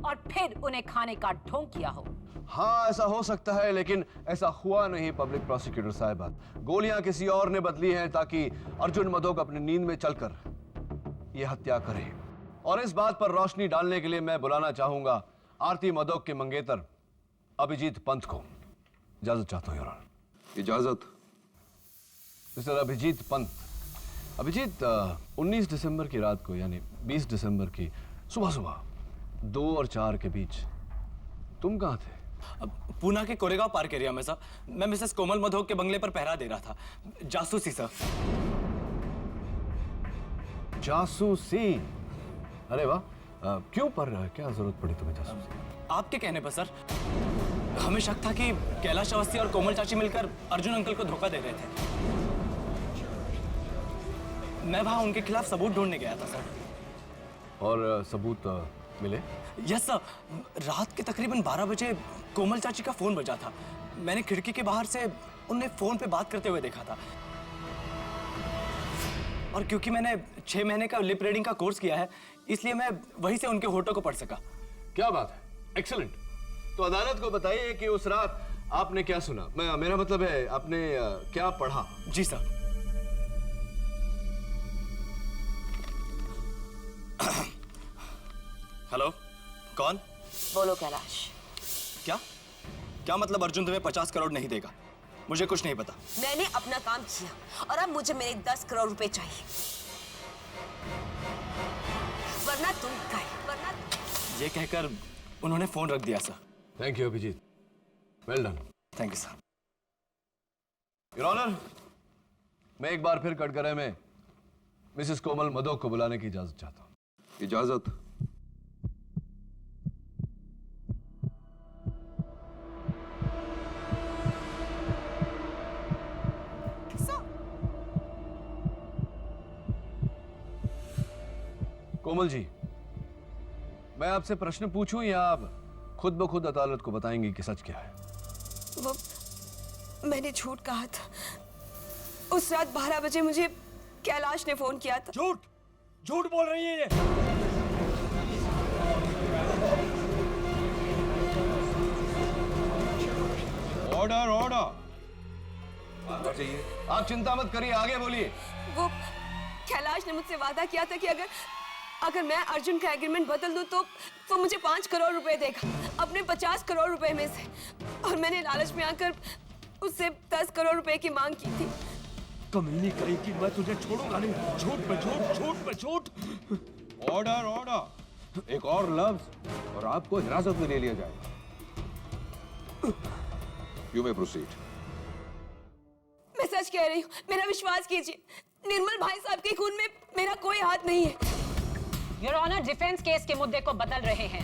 और फिर उन्हें खाने का ढोंग किया हो। हाँ, ऐसा हो सकता है, लेकिन ऐसा हुआ नहीं पब्लिक प्रोसिक्यूटर साहिबा। गोलियां किसी और ने बदली हैं ताकि अर्जुन मधोक अपनी नींद में चलकर यह हत्या करे। और इस बात पर रोशनी डालने के लिए मैं बुलाना चाहूंगा आरती मधोक के मंगेतर अभिजीत पंत को। इजाजत चाहता हूं योर ऑनर। इजाजत। मिस्टर अभिजीत पंत। अभिजीत, 19 दिसंबर की रात को यानी 20 दिसंबर की सुबह सुबह 2 और 4 के बीच तुम कहां थे? पूना के कोरेगांव पार्क एरिया में सर। मैं मिसेस कोमल मधोक के बंगले पर पहरा दे रहा था, जासूसी सर। जासूसी? अरे वाह, क्यों पर क्या जरूरत पड़ी तुम्हें जासूसी? आपके कहने पर सर। हमें शक था कि कैलाश अवस्थी और कोमल चाची मिलकर अर्जुन अंकल को धोखा दे रहे थे। मैं वहां उनके खिलाफ सबूत ढूंढने गया था सर। और सबूत मिले? Yes sir. रात के तकरीबन 12 बजे कोमल चाची का फोन बजा था। मैंने खिड़की के बाहर से उन्हें फोन पे बात करते हुए देखा था। और क्योंकि मैंने 6 महीने का लिप रीडिंग का कोर्स किया है, इसलिए मैं वहीं से उनके होठों को पढ़ सका। क्या बात है, एक्सीलेंट। तो अदालत को बताइए कि उस रात आपने क्या सुना। मेरा मतलब है आपने क्या पढ़ा? जी सर। हेलो, कौन? बोलो कैलाश। क्या मतलब अर्जुन तुम्हें 50 करोड़ नहीं देगा? मुझे कुछ नहीं पता। मैंने अपना काम किया और अब मुझे मेरे 10 करोड़ रुपए चाहिए, वरना तुम गए, वरना। ये कहकर उन्होंने फोन रख दिया sir. Thank you Abhijeet, well done. Thank you sir. Your honour, मैं एक बार फिर कटघरे में मिसेस कोमल मधोक को बुलाने की इजाजत चाहता हूं। इजाजत। कोमल जी, मैं आपसे प्रश्न पूछूं या आप खुद ब खुद अदालत को बताएंगी कि सच क्या है? वो मैंने झूठ कहा था। उस रात 12 बजे मुझे कैलाश ने फोन किया था। झूठ बोल रही है ये। Order order. आप चिंता मत करिए, आगे बोलिए। वो कैलाश ने मुझसे वादा किया था कि अगर मैं अर्जुन का एग्रीमेंट बदल दूं तो वो मुझे 5 करोड़ रुपए देगा, अपने 50 करोड़ रुपए में से। और मैंने लालच में आकर उससे 10 करोड़ रुपए की मांग की थी। कमीनी करेगी, मैं तुझे छोड़ूंगा नहीं। झूठ पे झूठ, झूठ पे झूठ। Order order. एक और लफ्ज और आपको हिरासत में ले लिया जाएगा। You may proceed. मैं सच कह रही हूँ, मेरा विश्वास कीजिए। निर्मल भाई साहब के खून में मेरा कोई हाथ नहीं है। योर ऑनर, डिफेंस केस के मुद्दे को बदल रहे हैं।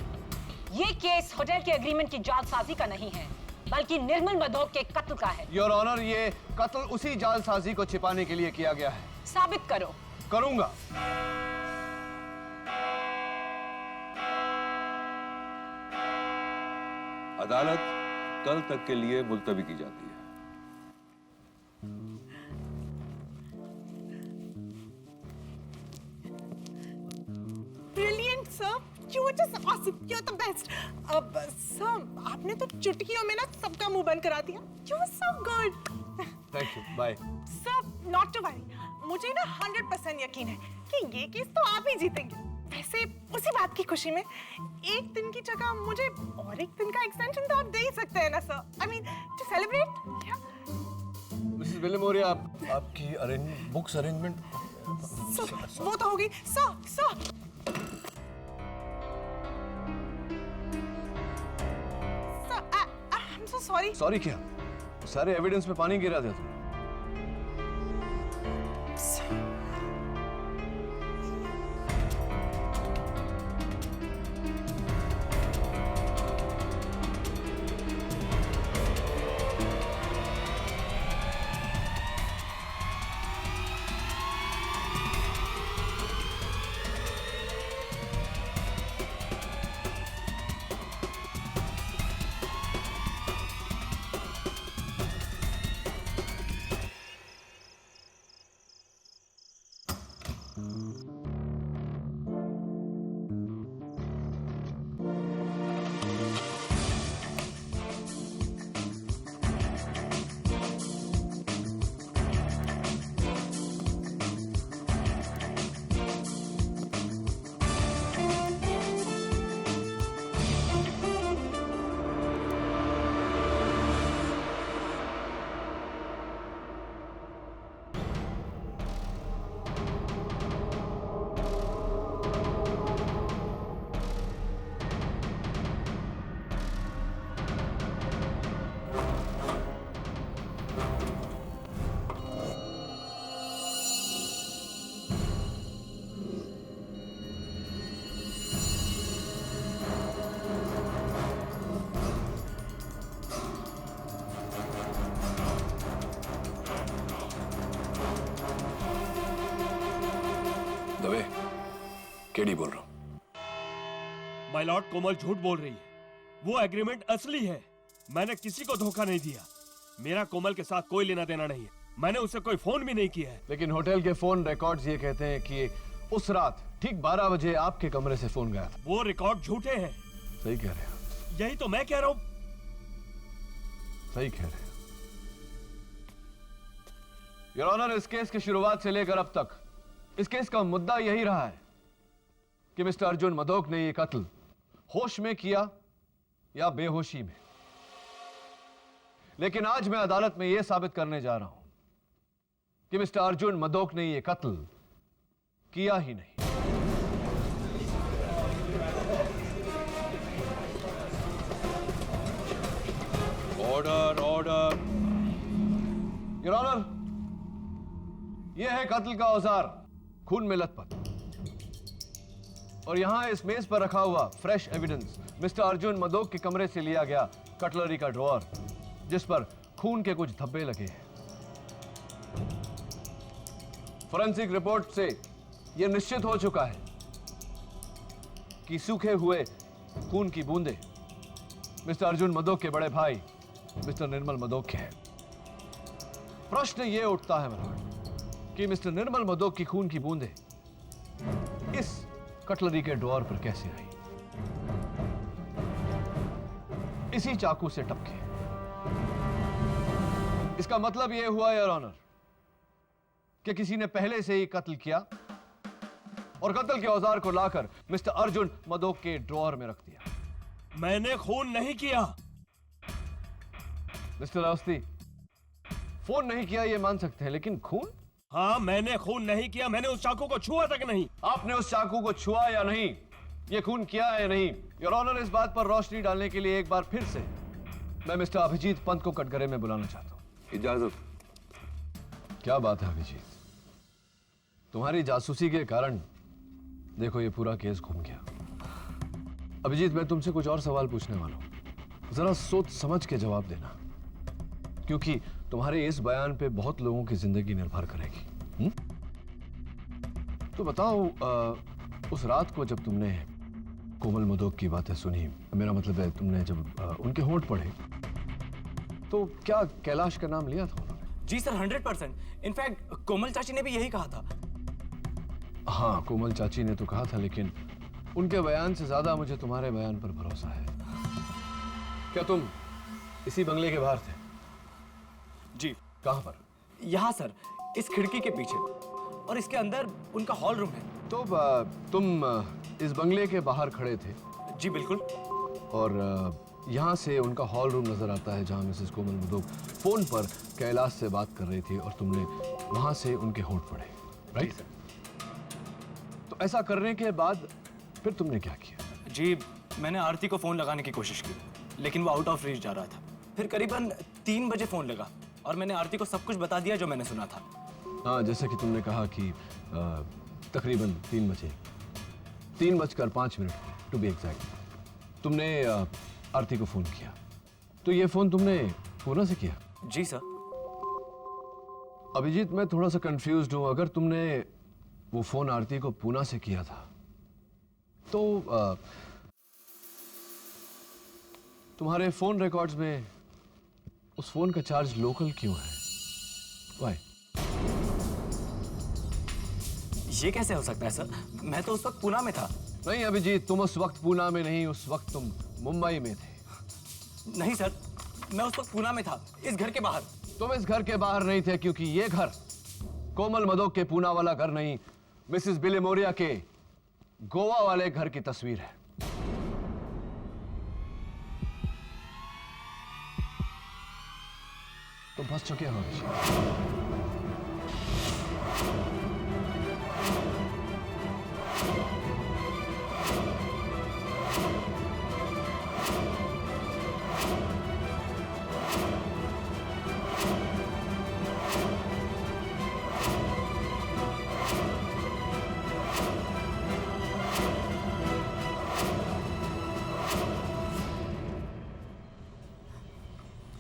ये केस होटल के एग्रीमेंट की जालसाजी का नहीं है, बल्कि निर्मल मधोक के कत्ल का है। योर ऑनर, ये कत्ल उसी जालसाजी को छिपाने के लिए किया गया है। साबित करो। करूंगा। अदालत कल तक के लिए मुलतवी की जाती है। Brilliant, sir. You were just awesome. You're the best. Sir, आपने तो चुटकियों में ना सबका मुंह बंद करा दिया. You were so good. Thank you, bye. Sir, not to worry. मुझे ना 100% यकीन है कि ये केस तो आप ही जीतेंगे। वैसे उसी बात की खुशी में एक दिन की जगह मुझे और एक दिन का एक्सटेंशन तो आप दे ही सकते हैं ना sir. I mean, to celebrate. Mrs Bilimoria, आपकी बुक्स अरेंजमेंट वो तो हो गई। Sir I'm so sorry. Sorry क्या? सारे एविडेंस में पानी गिरा दिया तुम। केडी बोल रहा हूं। माय लॉर्ड, कोमल झूठ बोल रही है। वो एग्रीमेंट असली है। मैंने किसी को धोखा नहीं दिया। मेरा कोमल के साथ कोई लेना देना नहीं है। मैंने उसे कोई फोन भी नहीं किया है। लेकिन होटल के फोन रिकॉर्ड्स ये कहते हैं कि उस रात ठीक 12 बजे आपके कमरे से फोन गया। वो रिकॉर्ड झूठे हैं। सही कह रहे हैं। यही तो मैं कह रहा हूं। सही कह रहे हैं। योर ऑनर, इस केस की शुरुआत से लेकर अब तक इस केस का मुद्दा यही रहा है कि मिस्टर अर्जुन मदोक ने यह कत्ल होश में किया या बेहोशी में। लेकिन आज मैं अदालत में यह साबित करने जा रहा हूं कि मिस्टर अर्जुन मदोक ने यह कत्ल किया ही नहीं। Order, order. योर ऑनर, यह है कत्ल का औजार, खून में लथपथ। और यहां इस मेज पर रखा हुआ fresh evidence mister Arjun Madok के कमरे से लिया गया कटलरी का ड्रॉअर, जिस पर खून के कुछ धब्बे लगे हैं। फोरेंसिक रिपोर्ट से यह निश्चित हो चुका है कि सूखे हुए खून की बूंदें मिस्टर अर्जुन मदोक के बड़े भाई मिस्टर निर्मल मदोक के हैं। प्रश्न यह उठता है मनोहर कि मिस्टर निर्मल मदोक की खून की बूंदें इस कटलरी के ड्रॉअर पर कैसे आई? इसी चाकू से टपके। इसका मतलब यह हुआ योर ऑनर कि किसी ने पहले से ही कत्ल किया और कत्ल के औजार को लाकर मिस्टर अर्जुन मदोक के ड्रॉअर में रख दिया। मैंने खून नहीं किया। मिस्टर अवस्थी, फोन नहीं किया ये मान सकते हैं, लेकिन खून? हाँ, मैंने खून नहीं किया। मैंने उस चाकू को छुआ तक नहीं। आपने उस चाकू को छुआ या नहीं, ये खून किया है या नहीं, योर ऑनर, इस बात पर रोशनी डालने के लिए एक बार फिर से मैं मिस्टर अभिजीत पंत को कटघरे में बुलाना चाहता हूं। इजाजत। क्या बात है अभिजीत, तुम्हारी जासूसी के कारण देखो ये पूरा केस घूम गया। अभिजीत, मैं तुमसे कुछ और सवाल पूछने वाला हूं, जरा सोच समझ के जवाब देना, क्योंकि तुम्हारे इस बयान पे बहुत लोगों की जिंदगी निर्भर करेगी। तो बताओ, उस रात को जब तुमने कोमल मदोक की बातें सुनी, मेरा मतलब है तुमने जब उनके होंठ पढ़े, तो क्या कैलाश का नाम लिया था उन्होंने? जी सर, 100%। इनफैक्ट कोमल चाची ने भी यही कहा था। हाँ, कोमल चाची ने तो कहा था, लेकिन उनके बयान से ज्यादा मुझे तुम्हारे बयान पर भरोसा है। क्या तुम इसी बंगले के बाहर थे? जी। कहां पर? यहाँ सर, इस खिड़की के पीछे, और इसके अंदर उनका हॉल रूम है। तो तुम इस बंगले के बाहर खड़े थे? जी बिल्कुल। और यहाँ से उनका हॉल रूम नजर आता है, जहाँ मिसेस कोमल मदोक फोन पर कैलाश से बात कर रही थी, और तुमने वहां से उनके होंठ पढ़े, राइट? तो ऐसा करने के बाद फिर तुमने क्या किया? जी, मैंने आरती को फोन लगाने की कोशिश की, लेकिन वो आउट ऑफ रीच जा रहा था। फिर करीबन 3 बजे फोन लगा, और मैंने आरती को सब कुछ बता दिया जो मैंने सुना था। हाँ, जैसे कि तुमने कहा कि तकरीबन 3 बजे, 3:05 टू बी एग्जैक्ट, तुमने आरती को फोन किया। तो ये फोन तुमने पूना से किया? जी सर। अभिजीत, मैं थोड़ा सा कंफ्यूज्ड हूं। अगर तुमने वो फोन आरती को पूना से किया था, तो तुम्हारे फोन रिकॉर्ड्स में उस फोन का चार्ज लोकल क्यों है? Why? ये कैसे हो सकता है सर? मैं तो उस वक्त पूना में था। नहीं अभिजीत, तुम उस वक्त पूना में नहीं, उस वक्त तुम मुंबई में थे। नहीं सर, मैं उस वक्त पूना में था, इस घर के बाहर। तुम इस घर के बाहर नहीं थे, क्योंकि ये घर कोमल मदोक के पूना वाला घर नहीं, मिसेस बिली मोरिया के गोवा वाले घर की तस्वीर है। तुम फंस चुके हो अभिजीत।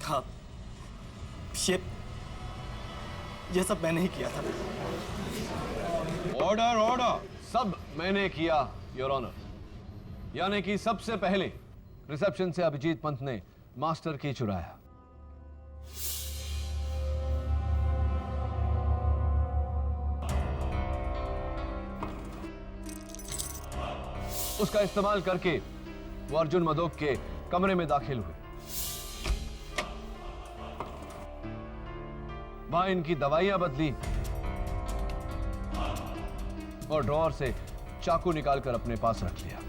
हाँ, ये सब मैंने ही किया था। Order, order. सब मैंने किया, योर ऑनर। यानी कि सबसे पहले रिसेप्शन से अभिजीत पंत ने मास्टर की चुराया। उसका इस्तेमाल करके वो अर्जुन मदोक के कमरे में दाखिल हुए। वहां इनकी दवाइयां बदली और ड्रॉअर से चाकू निकालकर अपने पास रख लिया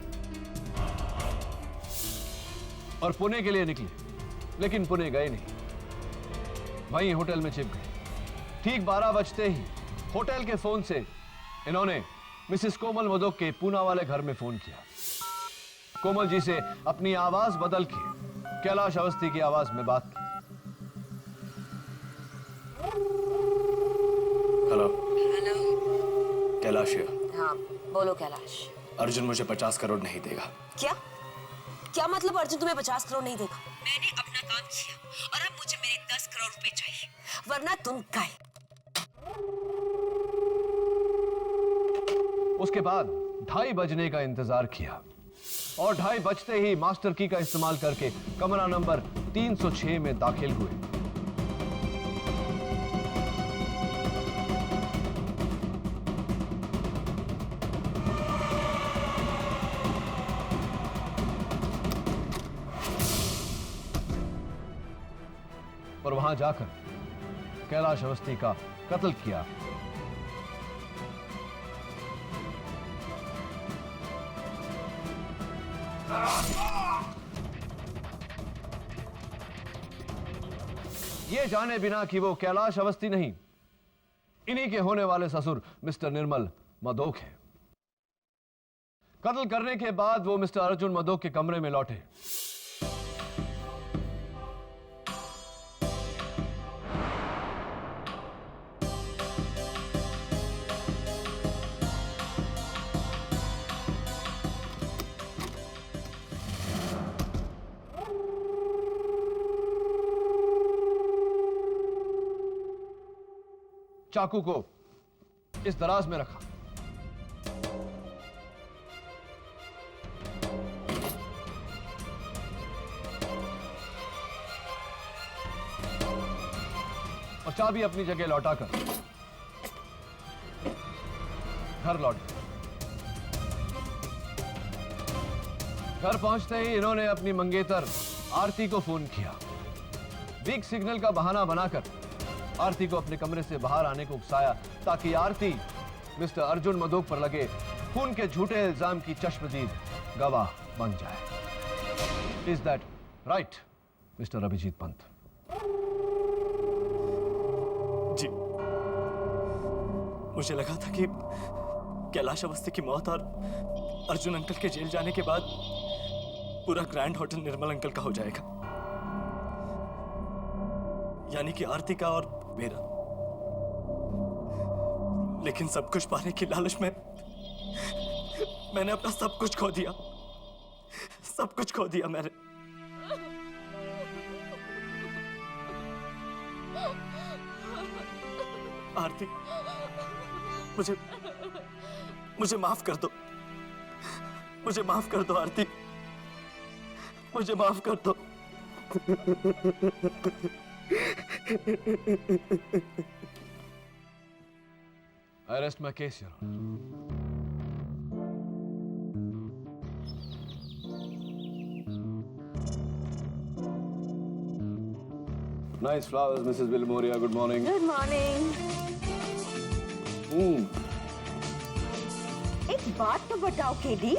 और पुणे के लिए निकले, लेकिन पुणे गए नहीं, वहीं होटल में छिप गए। ठीक 12 बजते ही होटल के फोन से इन्होंने मिसेस कोमल मदोक के पूना वाले घर में फोन किया। कोमल जी से अपनी आवाज बदल के कैलाश अवस्थी की आवाज में बात की। हेलो। हेलो। कैलाश है। हाँ बोलो कैलाश। अर्जुन मुझे 50 करोड़ नहीं देगा। क्या क्या मतलब अर्जुन तुम्हें 50 करोड़ नहीं देगा? मैंने अपना काम किया और अब मुझे मेरे 10 करोड़ रुपए चाहिए, वरना तुम गए। उसके बाद 2:30 बजने का इंतजार किया और 2:30 बजते ही मास्टर की का इस्तेमाल करके कमरा नंबर 306 में दाखिल हुए। और वहां जाकर कैलाश अवस्थी का कत्ल किया। ये जाने बिना कि वो कैलाश अवस्थी नहीं, इन्हीं के होने वाले ससुर मिस्टर निर्मल मदोक है। कत्ल करने के बाद वो मिस्टर अर्जुन मदोक के कमरे में लौटे। चाकू को इस दराज में रखा। और चाबी अपनी जगह लौटाकर घर लौट गए। घर पहुंचते ही इन्होंने अपनी मंगेतर आरती को फोन किया। वीक सिग्नल का बहाना बनाकर आरती को अपने कमरे से बाहर आने को उकसाया ताकि आरती मिस्टर अर्जुन मदोक पर लगे खून के झूठे इल्जाम की चश्मदीद गवाह बन जाए। Is that right mister Abhijit Pant? जी, मुझे लगा था कि कैलाश अवस्थी की मौत और अर्जुन अंकल के जेल जाने के बाद पूरा ग्रैंड होटल निर्मल अंकल का हो जाएगा, यानी कि आरती का और मेरा। लेकिन सब कुछ पाने की लालच में मैंने अपना सब कुछ खो दिया, सब कुछ खो दिया मैंने। आरती, मुझे माफ कर दो, मुझे माफ कर दो आरती, मुझे माफ कर दो। I rest my case, Your Honor. Nice flowers, Mrs. Vilmoria. Good morning. Good morning. एक बात तो बताओ केडी,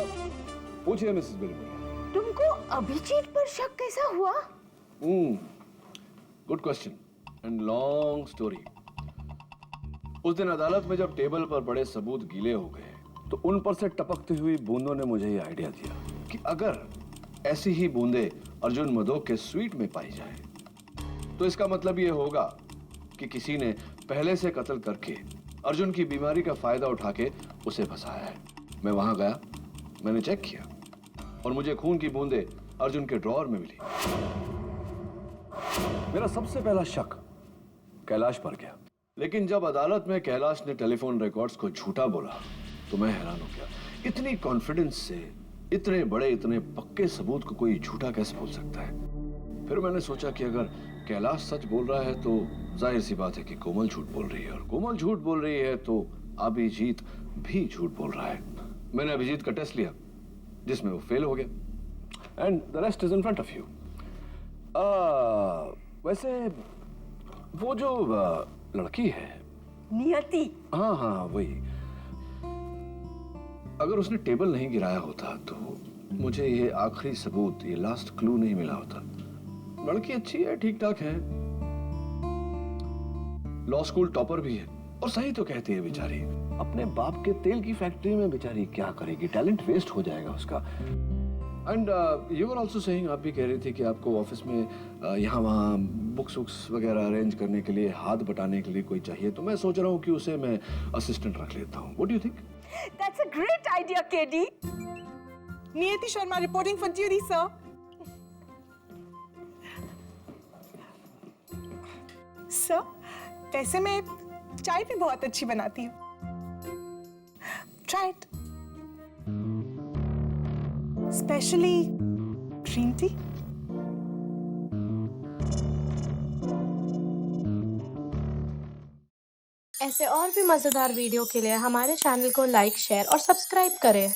पूछिए मिसेस विल्मोरिया। तुमको अभिजीत पर शक कैसा हुआ? Good question and long story. उस दिन अदालत में जब टेबल पर बड़े सबूत गीले हो गए तो उन पर से टपकती हुई बूंदों ने मुझे ये आइडिया दिया कि अगर ऐसी ही बूंदे अर्जुन मदोक के स्वीट में पाई जाए तो इसका मतलब ये होगा कि किसी ने पहले से कत्ल करके अर्जुन की बीमारी का फायदा उठा के उसे फंसाया है। मैं वहां गया, मैंने चेक किया और मुझे खून की बूंदें अर्जुन के ड्रॉअर में मिली। मेरा सबसे पहला शक कैलाश पर गया, लेकिन जब अदालत में कैलाश ने टेलीफोन रिकॉर्ड्स को झूठा बोला तो मैं हैरान हो गया। इतनी कॉन्फिडेंस से इतने बड़े इतने पक्के सबूत को कोई झूठा कैसे बोल सकता है? फिर मैंने सोचा कि अगर कैलाश सच बोल रहा है तो जाहिर सी बात है कि कोमल झूठ बोल रही है, और कोमल झूठ बोल रही है तो अभिजीत भी झूठ बोल रहा है। मैंने अभिजीत का टेस्ट लिया जिसमें वो फेल हो गया, and the rest is in front of you. वैसे वो जो लड़की है नियति, हाँ हाँ वही, अगर उसने टेबल नहीं गिराया होता तो मुझे ये आखिरी सबूत, ये लास्ट क्लू नहीं मिला होता। लड़की अच्छी है, ठीक ठाक है, लॉ स्कूल टॉपर भी है, और सही तो कहती है बेचारी, अपने बाप के तेल की फैक्ट्री में बेचारी क्या करेगी, टैलेंट वेस्ट हो जाएगा उसका। And you are also saying, आप भी कह रही थी कि आपको ऑफिस में यहाँ वहाँ बुक्स वुक्स वगैरह अरेंज करने के लिए, हाथ बटाने के लिए कोई चाहिए, तो मैं सोच रहा हूँ कि उसे मैं असिस्टेंट रख लेता हूँ। What do you think? That's a great idea, KD. Niyati Sharma reporting for duty, sir. Sir, वैसे मैं चाय भी बहुत अच्छी बनाती हूँ। Try it. Especially green tea. ऐसे और भी मजेदार वीडियो के लिए हमारे चैनल को लाइक, शेयर और सब्सक्राइब करें।